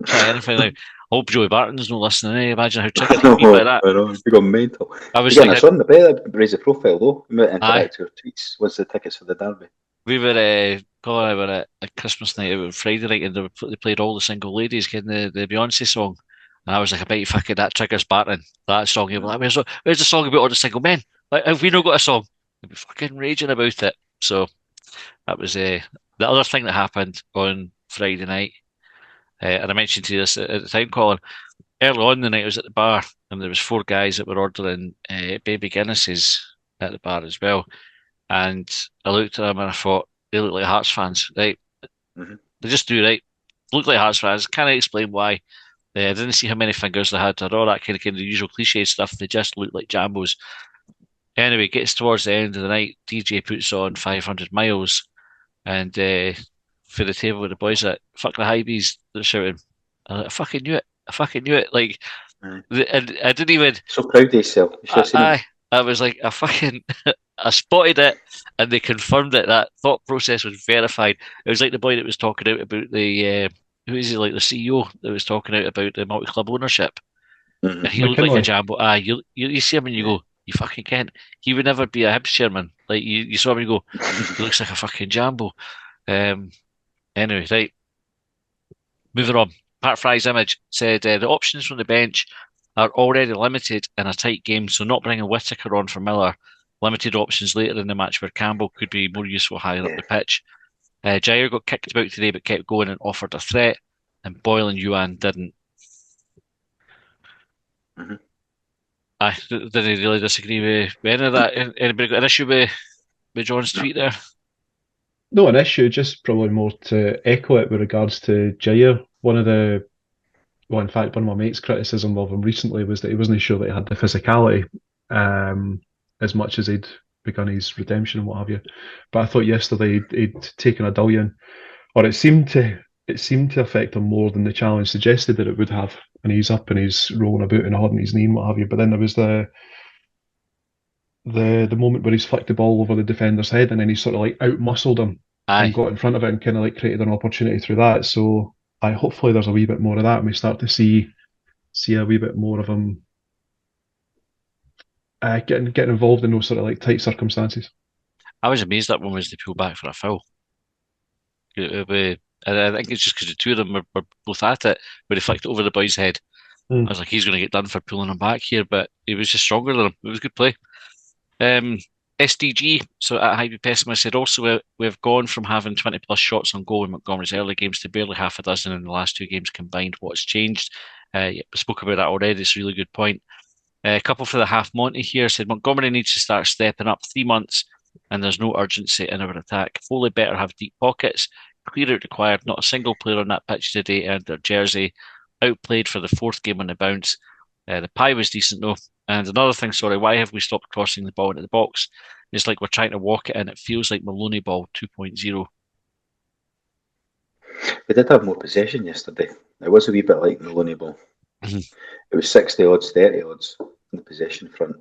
Try anything now. I hope Joey Barton's not listening. Imagine how triggered he'd be by that. I know, he got mental. I was You're like, getting us on the bed, raise the profile though. We might Aye. interact with your tweets. What's the tickets for the derby? we were, Colin and I were at a Christmas night out on Friday night, and they played All the Single Ladies, getting the Beyonce song. And I was like, I bet you fucking that triggers Barton. That song. You'll be like, where's the song about all the single men? Like, have we not got a song? They'd be fucking raging about it. So that was the other thing that happened on Friday night. And I mentioned to you this at the time, Colin. Early on the night, I was at the bar, and there was 4 guys that were ordering baby Guinnesses at the bar as well. And I looked at them and I thought, they look like Hearts fans, right? Mm-hmm. They just do, right? Look like Hearts fans. Can't explain why. I didn't see how many fingers they had or all that kind of the usual cliche stuff. They just looked like Jambos. Anyway, gets towards the end of the night, DJ puts on 500 miles, and for the table with the boys that fuck the Hibs, they're shouting, I fucking knew it. I fucking knew it. Like, I didn't even. So proud of yourself. You should have seen it. I was like, I spotted it, and they confirmed it. That thought process was verified. It was like the boy that was talking out about the who is he, like the CEO that was talking out about the multi-club ownership. Mm-hmm. And he looked like a Jambo. You see him and you go, you fucking can't. He would never be a Hibs chairman. Like you saw him and you go, he looks like a fucking Jambo. Anyway, right. Moving on. Pat Fry's image said the options from the bench are already limited in a tight game, so not bringing Whittaker on for Miller. Limited options later in the match where Campbell could be more useful higher up the pitch. Jair got kicked about today but kept going and offered a threat, and Boyle and Yuan didn't. Mm-hmm. I didn't really disagree with any of that. Anybody got an issue with John's tweet there? No, an issue, just probably more to echo it with regards to Jair. In fact, one of my mates' criticism of him recently was that he wasn't sure that he had the physicality as much as he'd begun his redemption and what have you. But I thought yesterday he'd taken a dullion, or it seemed to affect him more than the challenge suggested that it would have. And he's up and he's rolling about and holding his knee and what have you. But then there was the moment where he's flicked the ball over the defender's head and then he sort of like out-muscled him and got in front of it and kind of like created an opportunity through that. So hopefully there's a wee bit more of that and we start to see a wee bit more of him getting involved in those sort of like tight circumstances. I was amazed that one was to pull back for a foul. And I think it's just because the two of them were both at it, but he flicked it over the boy's head. I was like, he's going to get done for pulling him back here, but he was just stronger than him. It was good play. SDG, so at Hype Pessimist, said also we've gone from having 20 plus shots on goal in Montgomery's early games to barely half a dozen in the last 2 games combined. What's changed? We spoke about that already. It's a really good point. A couple for the half Monty here said Montgomery needs to start stepping up. 3 months and there's no urgency in our attack. Foley better have deep pockets. Clear out required. Not a single player on that pitch today earned their jersey. Outplayed for the 4th game on the bounce. The pie was decent though. And another thing, why have we stopped crossing the ball into the box? It's like we're trying to walk it in. It feels like Maloney ball 2.0. We did have more possession yesterday. It was a wee bit like Maloney ball. Mm-hmm. It was 60 odds, 30 odds in the possession front,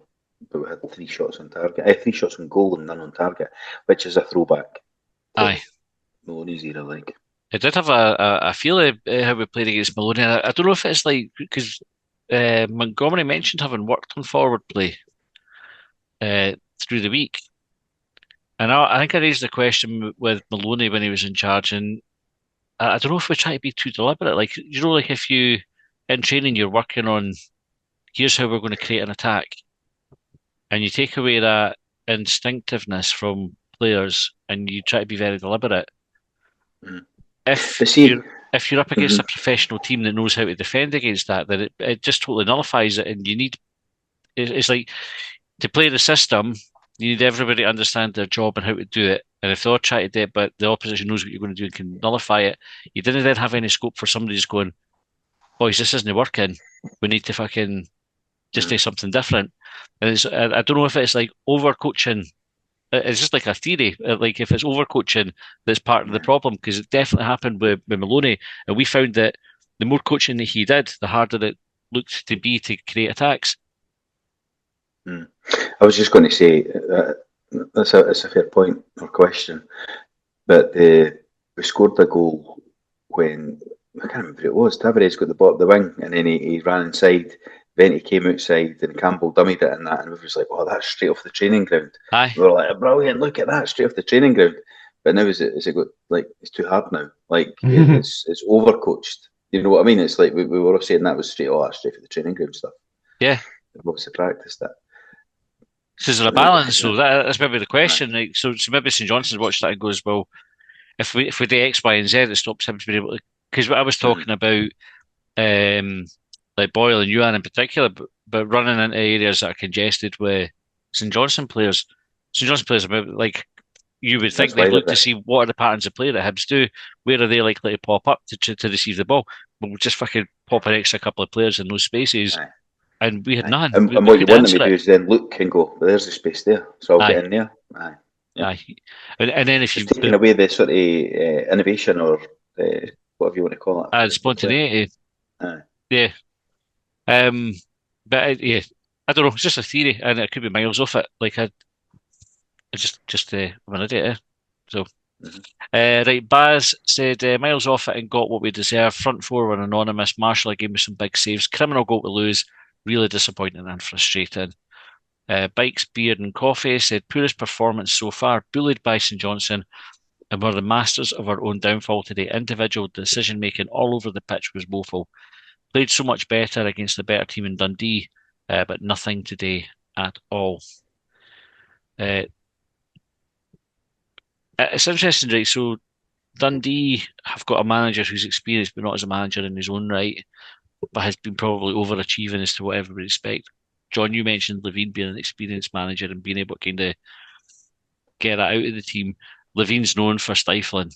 but we had 3 shots on target. 3 shots on goal and none on target, which is a throwback. Aye. Maloney's era, like. It did have a feel of how we played against Maloney. I don't know if it's like because Montgomery mentioned having worked on forward play through the week, and I think I raised the question with Maloney when he was in charge, and I don't know if we try to be too deliberate. Like like if you in training you're working on, here's how we're going to create an attack, and you take away that instinctiveness from players, and you try to be very deliberate. Mm. If you're up against a professional team that knows how to defend against that, then it just totally nullifies it. And it's like to play the system, you need everybody to understand their job and how to do it. And if they all try to do it, but the opposition knows what you're going to do and can nullify it, you didn't then have any scope for somebody just going, boys, this isn't working. We need to fucking just do something different. And I don't know if it's like over coaching it's just like a theory. Like if it's overcoaching, that's part of the problem, because it definitely happened with Maloney, and we found that the more coaching that he did, the harder it looked to be to create attacks. I was just going to say that's a fair point or question, but we scored the goal when I can't remember who it was. Tavares got the ball at the wing, and then he ran inside. Then he came outside, and Campbell dummied it, and that, and we was like, "Oh, that's straight off the training ground." Aye. We were like, "Brilliant! Look at that, straight off the training ground." But now is it got like it's too hard now? Like it's overcoached. You know what I mean? It's like we were all saying that was straight for the training ground stuff. Yeah. We've obviously practiced that. So is there a balance? So that's maybe the question. Like, so maybe St Johnston's watched that and goes, well, if we do X, Y, and Z, it stops him to be able to. Because what I was talking about, like Boyle and Yuan in particular, but running into areas that are congested with St Johnstone players. St Johnstone players are like, you would think they'd look to see what are the patterns of play that Hibs do. Where are they likely to pop up to receive the ball? We'll just fucking pop an extra couple of players in those spaces. Aye. And we had none. And what you want them to do is then look and go, well, there's the space there, so I'll get in there. Aye. Aye. And then if you've taken away the sort of innovation or whatever you want to call it, spontaneity. Yeah. But yeah, I don't know. It's just a theory, and it could be miles off it. Like I'm an idiot. So. Right, Baz said miles off it and got what we deserve. Front four were anonymous. Marshall gave me some big saves. Criminal goal to lose. Really disappointing and frustrating. Bikes, Beard and Coffee said poorest performance so far. Bullied by St Johnstone, and we're the masters of our own downfall today. Individual decision making all over the pitch was woeful. Played so much better against the better team in Dundee, but nothing today at all. It's interesting, right? So Dundee have got a manager who's experienced, but not as a manager in his own right, but has been probably overachieving as to what everybody expect. John, you mentioned Levine being an experienced manager and being able to kind of get that out of the team. Levine's known for stifling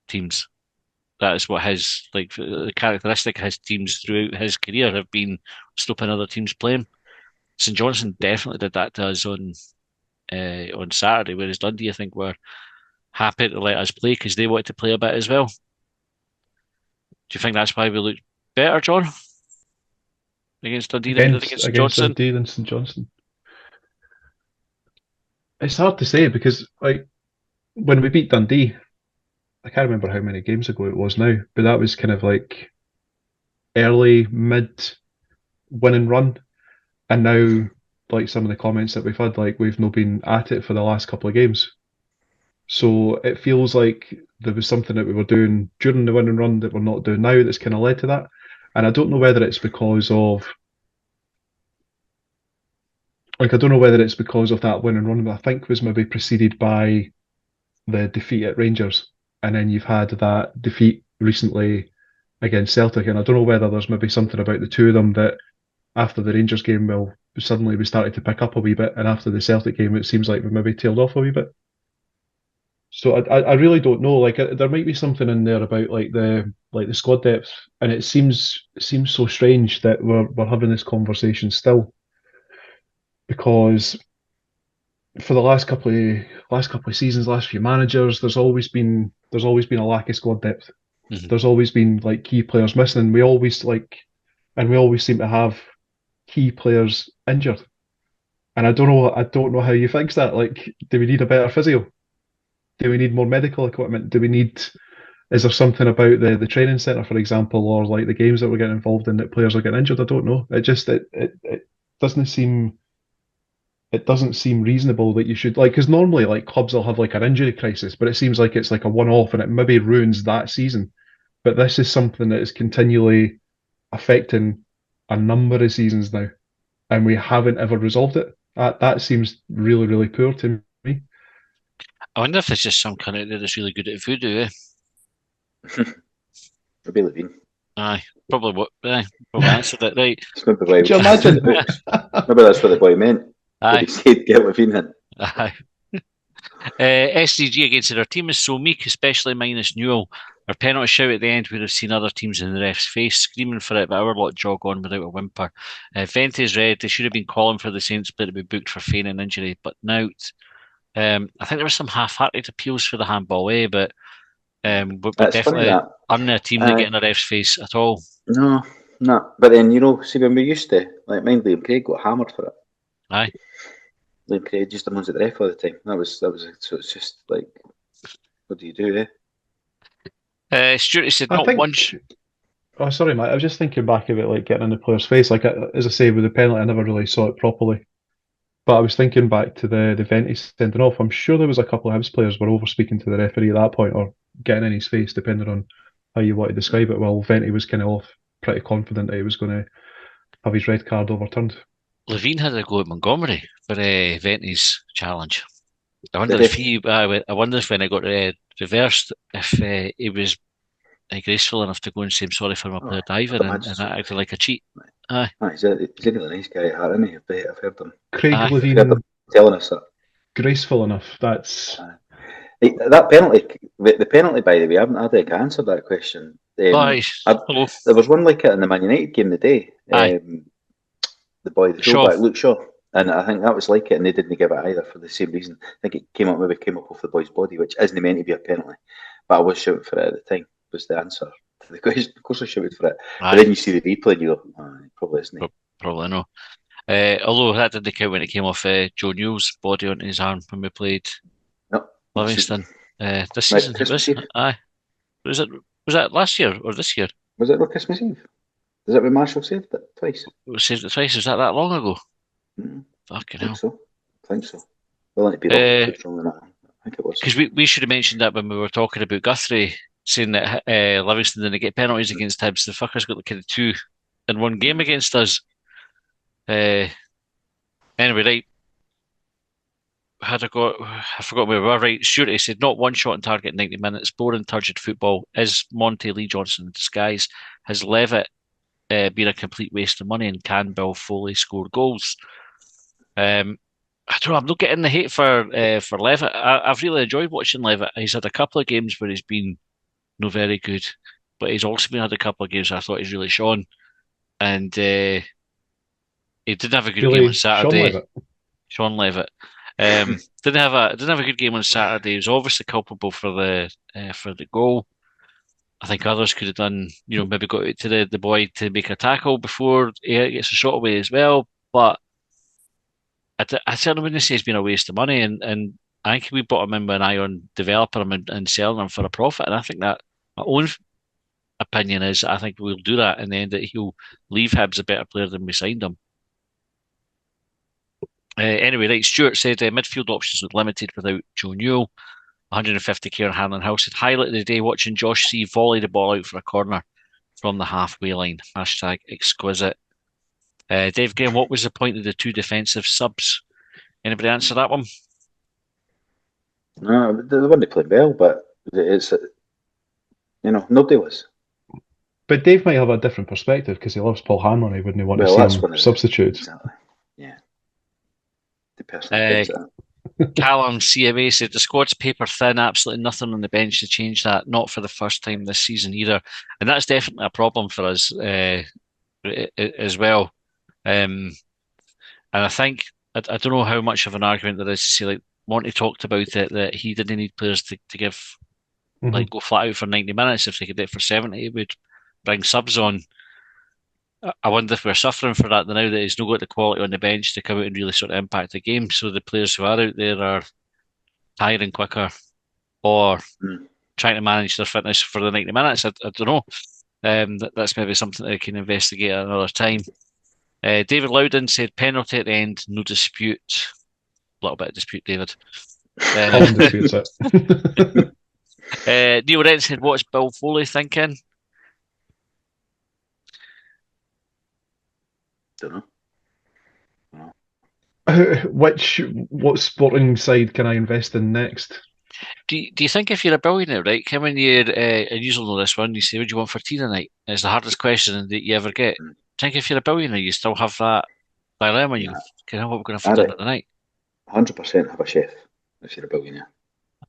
teams. That is what his the characteristic of his teams throughout his career have been, stopping other teams playing. St Johnstone definitely did that to us on Saturday, whereas Dundee, I think, were happy to let us play because they wanted to play a bit as well. Do you think that's why we looked better, John, against Dundee than against St Johnstone? Dundee than St Johnstone. It's hard to say because, like, when we beat Dundee, I can't remember how many games ago it was now, but that was kind of like early, mid winning run, and now, like some of the comments that we've had, like we've not been at it for the last couple of games. So it feels like there was something that we were doing during the winning run that we're not doing now that's kind of led to that. And I don't know whether it's because of that winning run that I think was maybe preceded by the defeat at Rangers. And then you've had that defeat recently against Celtic. And I don't know whether there's maybe something about the two of them that after the Rangers game, well, suddenly we started to pick up a wee bit. And after the Celtic game, it seems like we maybe tailed off a wee bit. So I really don't know. Like there might be something in there about like the squad depth, and it seems so strange that we're having this conversation still, because for the last couple of seasons, last few managers, there's always been a lack of squad depth. Mm-hmm. There's always been like key players missing, and we always seem to have key players injured. And I don't know how you fix that. Like, do we need a better physio? Do we need more medical equipment? Is there something about the training centre, for example, or like the games that we're getting involved in that players are getting injured? I don't know. It doesn't seem reasonable that you should, like, because normally like clubs will have like an injury crisis, but it seems like it's like a one-off and it maybe ruins that season. But this is something that is continually affecting a number of seasons now, and we haven't ever resolved it. That seems really, really poor to me. I wonder if there's just some kind of there that's really good at voodoo, Maybe Levine. Aye, probably answered it right. Maybe why. Do you imagine? Maybe that's what the boy meant. Aye. He said get Levine in. Aye. SDG against our team is so meek, especially minus Newell. Our penalty shout at the end would have seen other teams in the ref's face screaming for it, but our lot jog on without a whimper. Vente's red. They should have been calling for the Saints player to be booked for feigning injury, but now I think there was some half-hearted appeals for the handball, but we're It's funny definitely that. aren't a team that get in a ref's face at all. No, no. But then, see, when we used to, like, mind Liam Craig got hammered for it. Aye. Liam Craig just the ones at the ref all the time. That was, so it's just like, what do you do, Stuart said I not think. once. Oh, sorry, mate. I was just thinking back of it, like getting in the player's face. Like as I say, with the penalty, I never really saw it properly. But I was thinking back to the Venti sending off. I'm sure there was a couple of Hibs players were over speaking to the referee at that point, or getting in his face, depending on how you want to describe it. Well, Venti was kind of off, pretty confident that he was going to have his red card overturned. Levine had a go at Montgomery for Venti's challenge. I wonder Did if I wonder if when it got reversed, if he was graceful enough to go and say I'm sorry for my player diving and that acted like a cheat. Aye. He's a really nice guy at heart, isn't he? I've heard them. Craig Aye. I've heard Levine, them telling us that. graceful enough. That's That penalty, the penalty, by the way, I haven't had to answer that question. Aye. Hello. There was one like it in the Man United game today. Aye. The boy, the Shaw. fullback, Luke Shaw. And I think that was like it, and they didn't give it either for the same reason. I think it came up off the boy's body, which isn't meant to be a penalty. But I was shouting for it at the time, was the answer to the question. Of course I shouted for it. Aye. But then you see the replay and you go, it probably isn't. Probably no. Although that didn't count when it came off Joe Newell's body onto his arm when we played Livingston. This season it was. Aye. Was that last year or this year? Was it not Christmas Eve? Is that when Marshall saved it twice? We saved it twice. Was that long ago? I Fucking hell. think so. Well, it'd be wrong than that. I think it was. Because we should have mentioned that when we were talking about Guthrie, saying that Livingston didn't get penalties against Hibs. The fuckers got kind of 2 in one game against us. Anyway, right. I forgot where we were. Right, Stuart said not one shot on target in 90 minutes. Boring, turgid football. Is Monty Lee Johnson in disguise? Has Levitt been a complete waste of money, and can Bill Foley score goals? I don't know. I'm not getting the hate for Levitt. I've really enjoyed watching Levitt. He's had a couple of games where he's been no very good, but he's also had a couple of games where I thought he's really shone. And he didn't have a good game on Saturday. Sean Levitt. Didn't have a good game on Saturday. He was obviously culpable for the goal. I think others could have done, maybe got out to the boy to make a tackle before he gets a shot away as well. But I certainly wouldn't say it's been a waste of money. And I think we bought him in with an eye on developing him and selling him for a profit. And I think that my own opinion is I think we'll do that in the end, that he'll leave Hibs a better player than we signed him. Anyway, right, Stuart said midfield options were limited without Joe Newell. 150k on Hanlon House. Said highlight of the day watching Josh C volley the ball out for a corner from the halfway line. Hashtag exquisite. Dave Graham, what was the point of the 2 defensive subs? Anybody answer that one? No, they weren't playing well, but it's nobody was. But Dave might have a different perspective because he loves Paul Hanlon. He wouldn't want to see him substitute. Exactly. Yeah. The person. Callum CMA said the squad's paper thin, absolutely nothing on the bench to change that, not for the first time this season either. And that's definitely a problem for us as well. And I think, I don't know how much of an argument there is to say, like Monty talked about it, that he didn't need players to give, like go flat out for 90 minutes. If they could do it for 70, he would bring subs on. I wonder if we're suffering for that now that he's not got the quality on the bench to come out and really sort of impact the game. So the players who are out there are tiring quicker or trying to manage their fitness for the 90 minutes. I don't know. That's maybe something that I can investigate at another time. David Loudon said penalty at the end, no dispute. A little bit of dispute, David. Neil Rent said, what's Bill Foley thinking? Don't know. What sporting side can I invest in next? Do you think if you're a billionaire, right, come in here, and you'll know this one, you say, what do you want for tea tonight? It's the hardest question that you ever get. I think if you're a billionaire, you still have that dilemma. You can have what we're going to have for dinner tonight. 100% have a chef if you're a billionaire.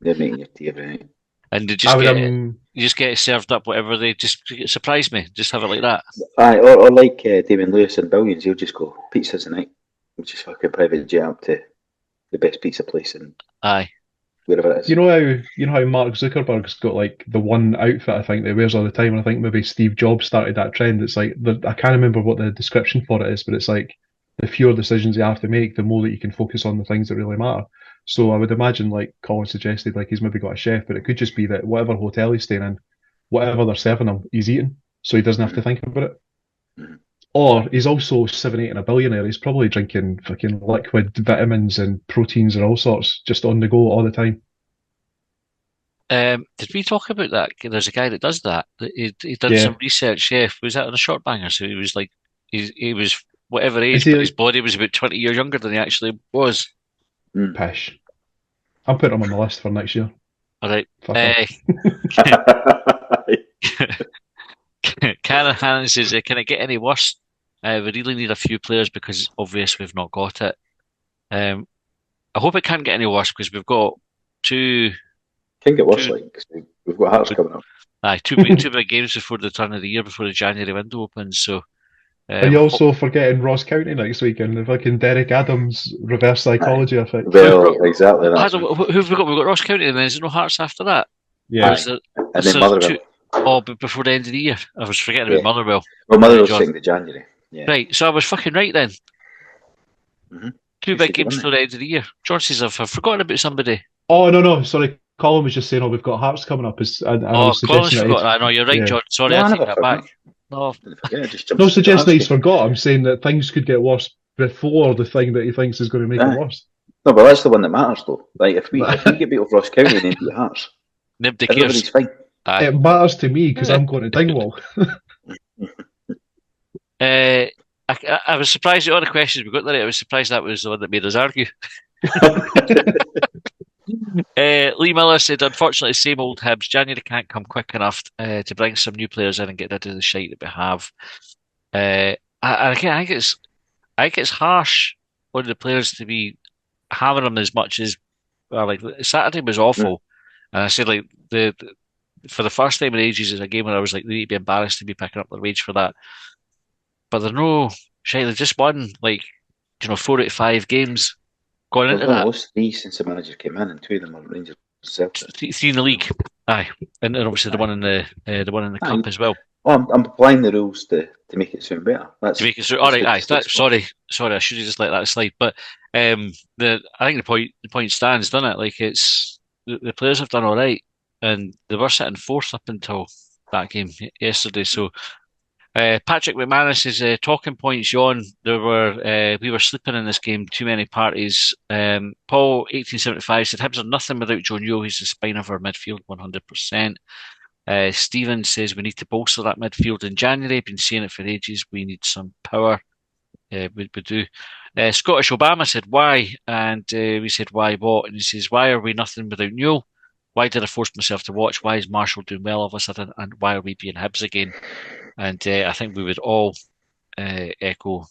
They're making your tea every night. And they just get it served up, whatever they just surprise me. Just have it like that. Aye, or like Damien Lewis in Billions, he'll just go pizzas tonight, which is fucking private jet up to the best pizza place in Aye. wherever it is. You know how Mark Zuckerberg's got like the one outfit I think that he wears all the time, and I think maybe Steve Jobs started that trend. It's like I can't remember what the description for it is, but it's like the fewer decisions you have to make, the more that you can focus on the things that really matter. So I would imagine, like Colin suggested, like he's maybe got a chef, but it could just be that whatever hotel he's staying in, whatever they're serving him, he's eating, so he doesn't have to think about it. Mhm. Or he's also 7, 8 and a billionaire. He's probably drinking fucking liquid vitamins and proteins and all sorts, just on the go all the time. Did we talk about that? There's a guy that does that. He done Yeah. some research. Yeah, was that on the Short Banger? So he was like, he was whatever age, Is he but like- his body was about 20 years younger than he actually was. Pish. I'm putting him on my list for next year. All right. Fuck him. Karen Hannon says, can it get any worse? We really need a few players because it's obvious we've not got it. I hope it can't get any worse because we've got two Can get worse, like 'cause we've got Hearts coming up. two big games before the turn of the year, before the January window opens. So, Are you also forgetting Ross County next week and the fucking Derek Adams reverse psychology effect? Well, exactly that. who have we got? We've got Ross County, and then there's no Hearts after that. Yeah. Or is there- And so then Motherwell. but before the end of the year. I was forgetting Yeah. about Motherwell. Well, Motherwell's John. 2nd of January. Yeah. Right, so I was fucking right then. Mhm. Two You big should games have till the end of the year. John says I've forgotten about somebody. Oh, no, sorry. Colin was just saying, we've got Hearts coming up. And I Oh, was Colin's suggesting that forgotten. I know, you're right, yeah. John. Sorry, No, I I take never that forgot. back. No, Didn't forget, I just jumped No straight suggesting to he's ask you. forgot. I'm saying that things could get worse before the thing that he thinks is going to make Aye. it worse. No, but that's the one that matters, though. Like, if we get beat off Ross County and then beat Hearts, nobody everybody's cares. fine. Aye. It matters to me because I'm going to Dingwall. I was surprised at all the questions we got there. I was surprised that was the one that made us argue. Lee Miller said, unfortunately, same old Hibs. January can't come quick enough to bring some new players in and get rid of the shite that we have. I think it's harsh on the players to be hammering them as much as like Saturday was awful, and I said like for the first time in ages, it's a game where I was like, they need to be embarrassed to be picking up their wage for that. But they're no shite. They just won 4 out of 5 games going We've into that. lost 3 since the manager came in, and 2 of them are Rangers Celtic. Three in the league, aye, and obviously the one in the cup as well. Oh, I'm applying the rules to make it sound better. That's To make it so, all right, aye. Sorry, I should have just let that slide. But I think the point stands, doesn't it? Like it's the players have done all right, and they were sitting 4th up until that game yesterday. So Patrick McManus is talking points. John, we were sleeping in this game. Too many parties. Paul 1875 said Hibs are nothing without Joe Newell. He's the spine of our midfield, 100%. Stephen says we need to bolster that midfield in January. Been saying it for ages. We need some power. We do. Scottish Obama said why, and we said why what, and he says why are we nothing without Newell? Why did I force myself to watch? Why is Marshall doing well all of a sudden? And why are we being Hibs again? And I think we would all echo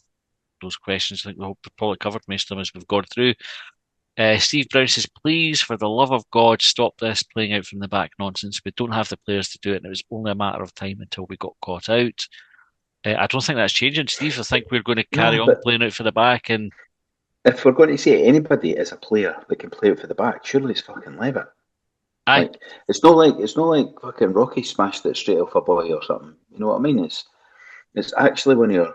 those questions. I think we've probably covered most of them as we've gone through. Steve Brown says, please, for the love of God, stop this playing out from the back nonsense. We don't have the players to do it, and it was only a matter of time until we got caught out. I don't think that's changing, Steve. I think we're going to carry on playing out for the back. And if we're going to say anybody is a player that can play out for the back, surely it's fucking Levitt. aye, Like, it's not like fucking Rocky smashed it straight off a boy or something. You know what I mean? It's actually one of your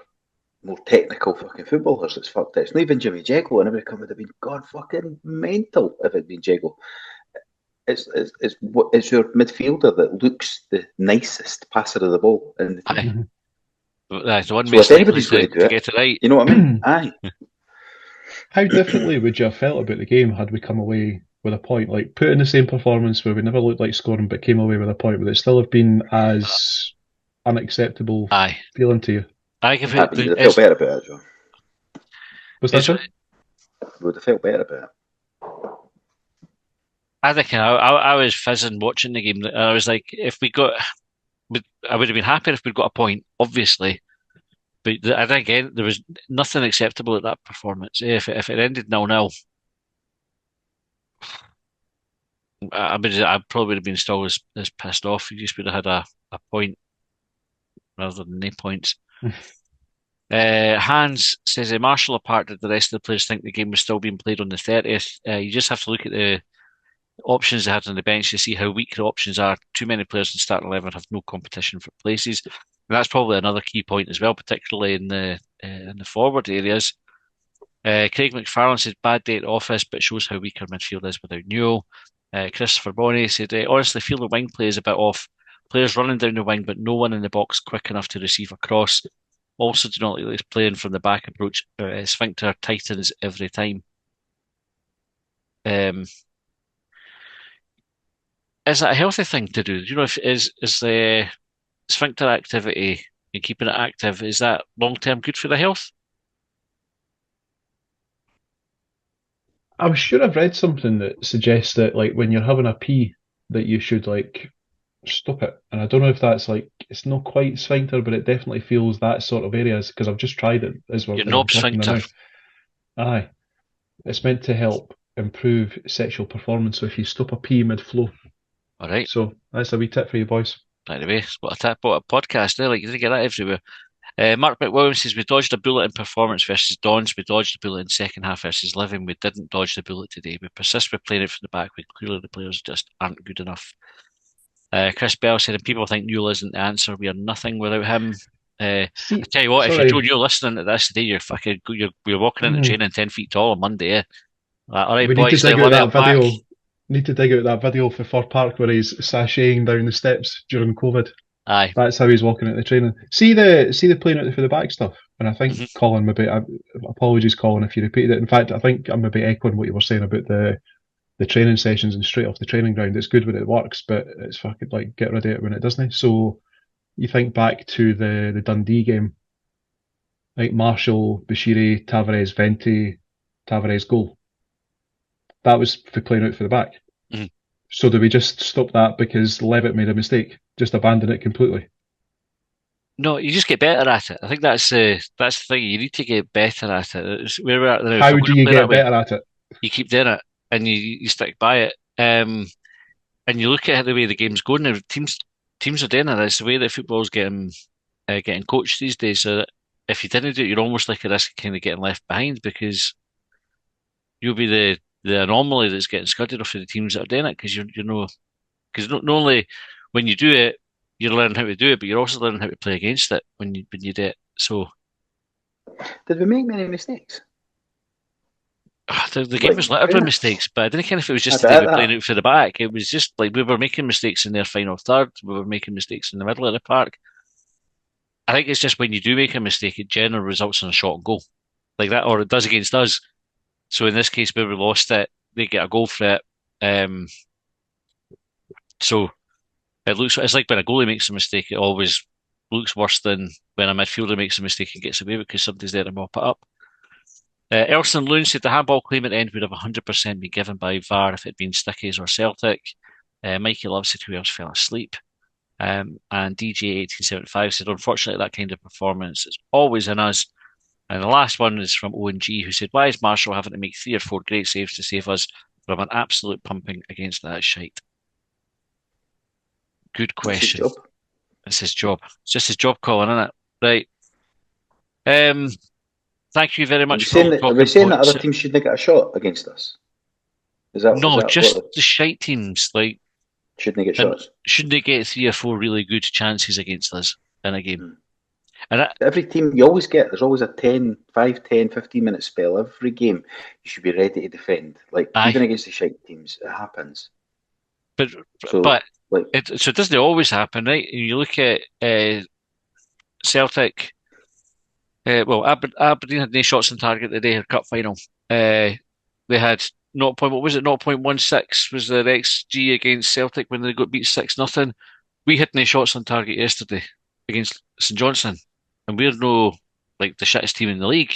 more technical fucking footballers that's fucked it. It's not even Jimmy Jeggo, and everybody would have been god fucking mental if it'd been Jeggo. It's your midfielder that looks the nicest passer of the ball in the team. that's the one So most if likely anybody's going to do to it, get it right. you know what I mean? Aye. How differently would you have felt about the game had we come away with a point? Like, put in the same performance where we never looked like scoring but came away with a point, would it still have been as unacceptable Aye, feeling to you? I give You'd it. have felt better about it, John. Was that so? You would have felt better about it. I think I was fizzing watching the game. And I was like, I would have been happier if we'd got a point, obviously. But I think again, there was nothing acceptable at that performance. If it ended 0-0, I probably would have been still as pissed off. You just would have had a point rather than no points. Hans says, Marshall apart, did the rest of the players think the game was still being played on the 30th? You just have to look at the options they had on the bench to see how weak the options are. Too many players in starting 11 have no competition for places. And that's probably another key point as well, particularly in the forward areas. Craig McFarlane said, bad day at office, but shows how weak our midfield is without Newell. Christopher Bonney said, honestly feel the wing play is a bit off. Players running down the wing, but no one in the box quick enough to receive a cross. Also do not like this playing from the back approach. Sphincter tightens every time. Is that a healthy thing to do? Do you know if is the sphincter activity and keeping it active, is that long term good for the health? I'm sure I've read something that suggests that like when you're having a pee that you should like stop it. And I don't know if that's like it's not quite sphincter, but it definitely feels that sort of areas because I've just tried it as Your we're knob talking sphincter. now. Aye. It's meant to help improve sexual performance so if you stop a pee mid-flow. All right. So that's a wee tip for you boys. By the way, what a tip, what a podcast there. Like you didn't get that everywhere. Mark McWilliams says we dodged a bullet in performance versus Dons. We dodged a bullet in second half versus Living. We didn't dodge the bullet today. We persist with playing it from the back when clearly the players just aren't good enough. Chris Bell said, and people think Newell isn't the answer. We are nothing without him. I tell you what, if you're Joe Newell listening to this today, you're walking into training 10 feet tall on Monday. Eh? Like, all right, we boys, need to dig out that video. Back. Need to dig out that video for Fir Park where he's sashaying down the steps during COVID. Aye, that's how he's walking at the training. See the playing out for the back stuff. And I think Colin maybe apologies, Colin, if you repeated it. In fact, I think I'm maybe echoing what you were saying about the training sessions and straight off the training ground. It's good when it works, but it's fucking like get rid of it when it doesn't. So you think back to the Dundee game, like Marshall, Bashiri, Tavares, Venti, Tavares goal. That was for playing out for the back. Mm-hmm. So do we just stop that because Levitt made a mistake? Just abandon it completely? No, you just get better at it. I think that's the thing. You need to get better at it. It's where we're at now. How do you get better at it? You keep doing it and you stick by it. And you look at the way the game's going. Now, teams are doing it. It's the way that football's getting coached these days. So that if you didn't do it, you're almost like a risk of kind of getting left behind because you'll be the anomaly that's getting scudded off of the teams that are doing it because because not only when you do it, you're learning how to do it, but you're also learning how to play against it when you do it. So, did we make many mistakes? The game was littered with mistakes, but I didn't care if it was just today we playing out for the back. It was just like we were making mistakes in their final third, we were making mistakes in the middle of the park. I think it's just when you do make a mistake, it generally results in a shot and goal like that, or it does against us. So in this case, where we lost it, they get a goal for it. So it's like when a goalie makes a mistake, it always looks worse than when a midfielder makes a mistake and gets away because somebody's there to mop it up. Elson Loon said the handball claim at the end would have 100% been given by VAR if it had been Stickies or Celtic. Mikey Love said who else fell asleep. And DJ1875 said, unfortunately, that kind of performance is always in us. And the last one is from ONG, who said, why is Marshall having to make 3 or 4 great saves to save us from an absolute pumping against that shite? Good question. It's his job. It's just his job, Colin, isn't it? Right. Thank you very much. Are we saying that other teams shouldn't get a shot against us? Just the shite teams. Like, shouldn't they get shots? Shouldn't they get 3 or 4 really good chances against us in a game? And every team you always get, there's always a 5, 10, 15 minute spell. Every game you should be ready to defend. Like even against the shite teams, it happens. But it doesn't always happen, right? You look at Celtic. Aberdeen had no shots on target today, her cup final. They had 0.16 was their XG against Celtic when they got beat 6-0. We had no shots on target yesterday against St Johnstone, and we're the shittest team in the league.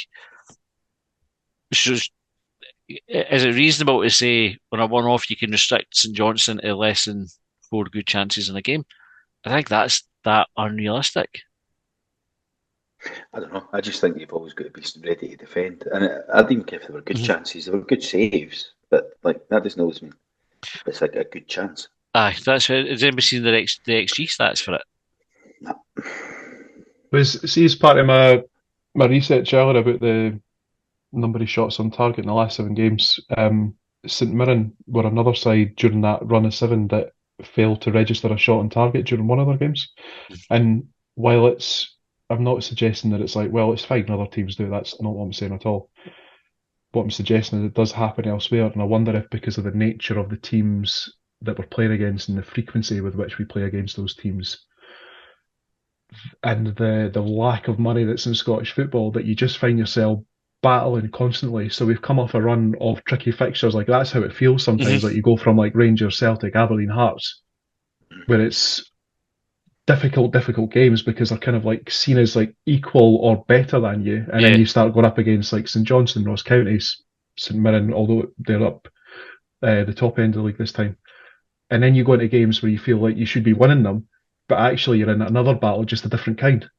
So, is it reasonable to say on a one-off you can restrict St Johnstone to less than 4 good chances in a game? I think that's that unrealistic. I don't know. I just think you've always got to be ready to defend. And I didn't care if they were good chances. They were good saves. But that doesn't always mean it's like a good chance. Aye, that's it. Has anybody seen the XG stats for it? No. See, as part of my my research earlier about the number of shots on target in the last 7 games, St Mirren were another side during that run of 7 that failed to register a shot on target during one of their games. And while I'm not suggesting that it's like, well, it's fine, other teams do. That's not what I'm saying at all. What I'm suggesting is it does happen elsewhere, and I wonder if because of the nature of the teams that we're playing against and the frequency with which we play against those teams, and the lack of money that's in Scottish football, that you just find yourself battling constantly. So we've come off a run of tricky fixtures. Like, that's how it feels sometimes. Like, you go from like Rangers, Celtic, Aberdeen, Hearts, where it's difficult games because they're kind of like seen as like equal or better than you, and then you start going up against like St Johnstone, Ross County, St Mirren, although they're up the top end of the league this time, and then you go into games where you feel like you should be winning them, but actually you're in another battle, just a different kind.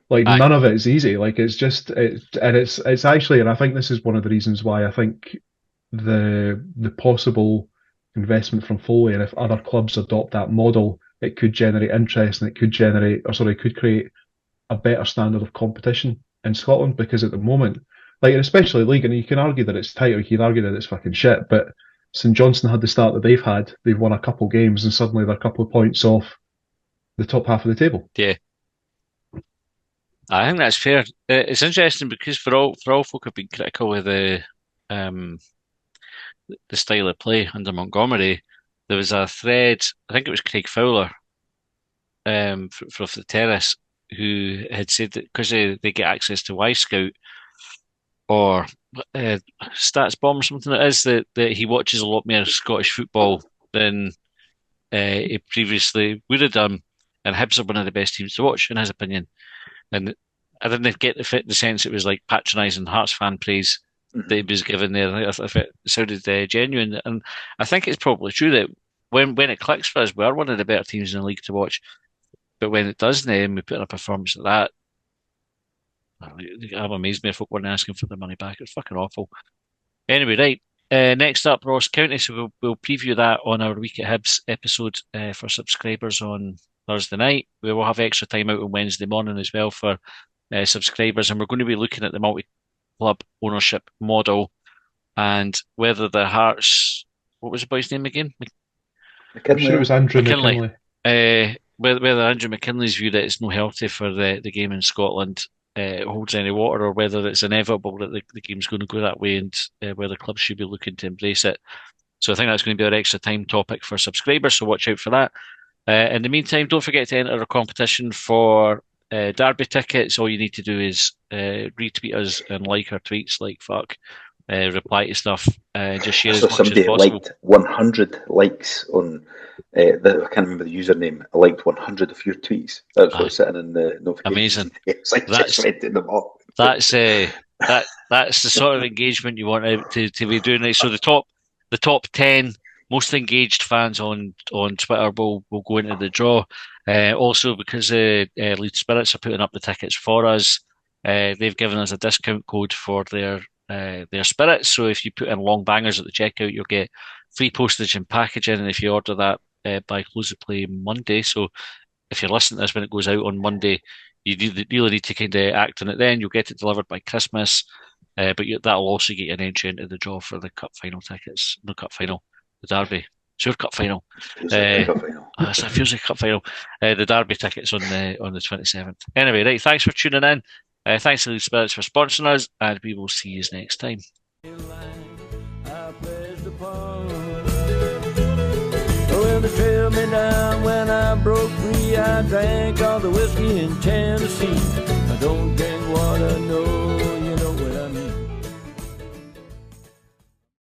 Like, none of it is easy. Like, it's just it's actually, and I think this is one of the reasons why I think the possible investment from Foley, and if other clubs adopt that model, it could generate interest, and it could create a better standard of competition in Scotland. Because at the moment, like, especially league, and you can argue that it's tight, or you can argue that it's fucking shit, but St Johnstone had the start that they've had. They've won a couple games, and suddenly they're a couple of points off the top half of the table. Yeah, I think that's fair. It's interesting because for all folk have been critical of the style of play under Montgomery. There was a thread, I think it was Craig Fowler, from the Terrace, who had said that because they get access to Y-Scout or Stats Bomb or something it is, that he watches a lot more Scottish football than he previously would have done, and Hibs are one of the best teams to watch, in his opinion. And I didn't get the sense it was like patronising Hearts fan praise that he was given there. I thought it sounded genuine, and I think it's probably true that when it clicks for us, we are one of the better teams in the league to watch. But when it doesn't, and we put in a performance like that, I'm amazed me if folk weren't asking for the money back. It's fucking awful. Anyway, right. Next up, Ross County. So we'll preview that on our Week at Hibs episode for subscribers on Thursday night. We will have extra time out on Wednesday morning as well for subscribers, and we're going to be looking at the multi-club ownership model and whether the Hearts, what was the boy's name again? I'm sure it was Andrew McKinley. Whether Andrew McKinley's view that it's no healthy for the game in Scotland holds any water, or whether it's inevitable that the game's going to go that way, and whether clubs should be looking to embrace it. So I think that's going to be our extra time topic for subscribers, so watch out for that. In the meantime, don't forget to enter our competition for Derby tickets. All you need to do is retweet us and like our tweets, like fuck, reply to stuff, just share as much as possible. Somebody liked 100 likes on I can't remember the username. I liked 100 of your tweets. That was what's sitting in the notification. Amazing. It's like just read them all. That's that's the sort of engagement you want to be doing. Right? So the top 10 most engaged fans on Twitter will go into the draw. Also, because Leeds Spirits are putting up the tickets for us, they've given us a discount code for their spirits. So if you put in Longbangers at the checkout, you'll get free postage and packaging. And if you order that by close of play Monday, so if you're listening to this when it goes out on Monday, you really need to kind of act on it then. You'll get it delivered by Christmas, but that'll also get you an entry into the draw for the cup final tickets. No, cup final. The Derby. Sure, cup final. Cup final. So it feels like cup final. The Derby tickets on the 27th. Anyway, right. Thanks for tuning in. Thanks to the Spirits for sponsoring us, and we will see you next time. Well, they trailed me down when I broke free. I drank all the whiskey in Tennessee.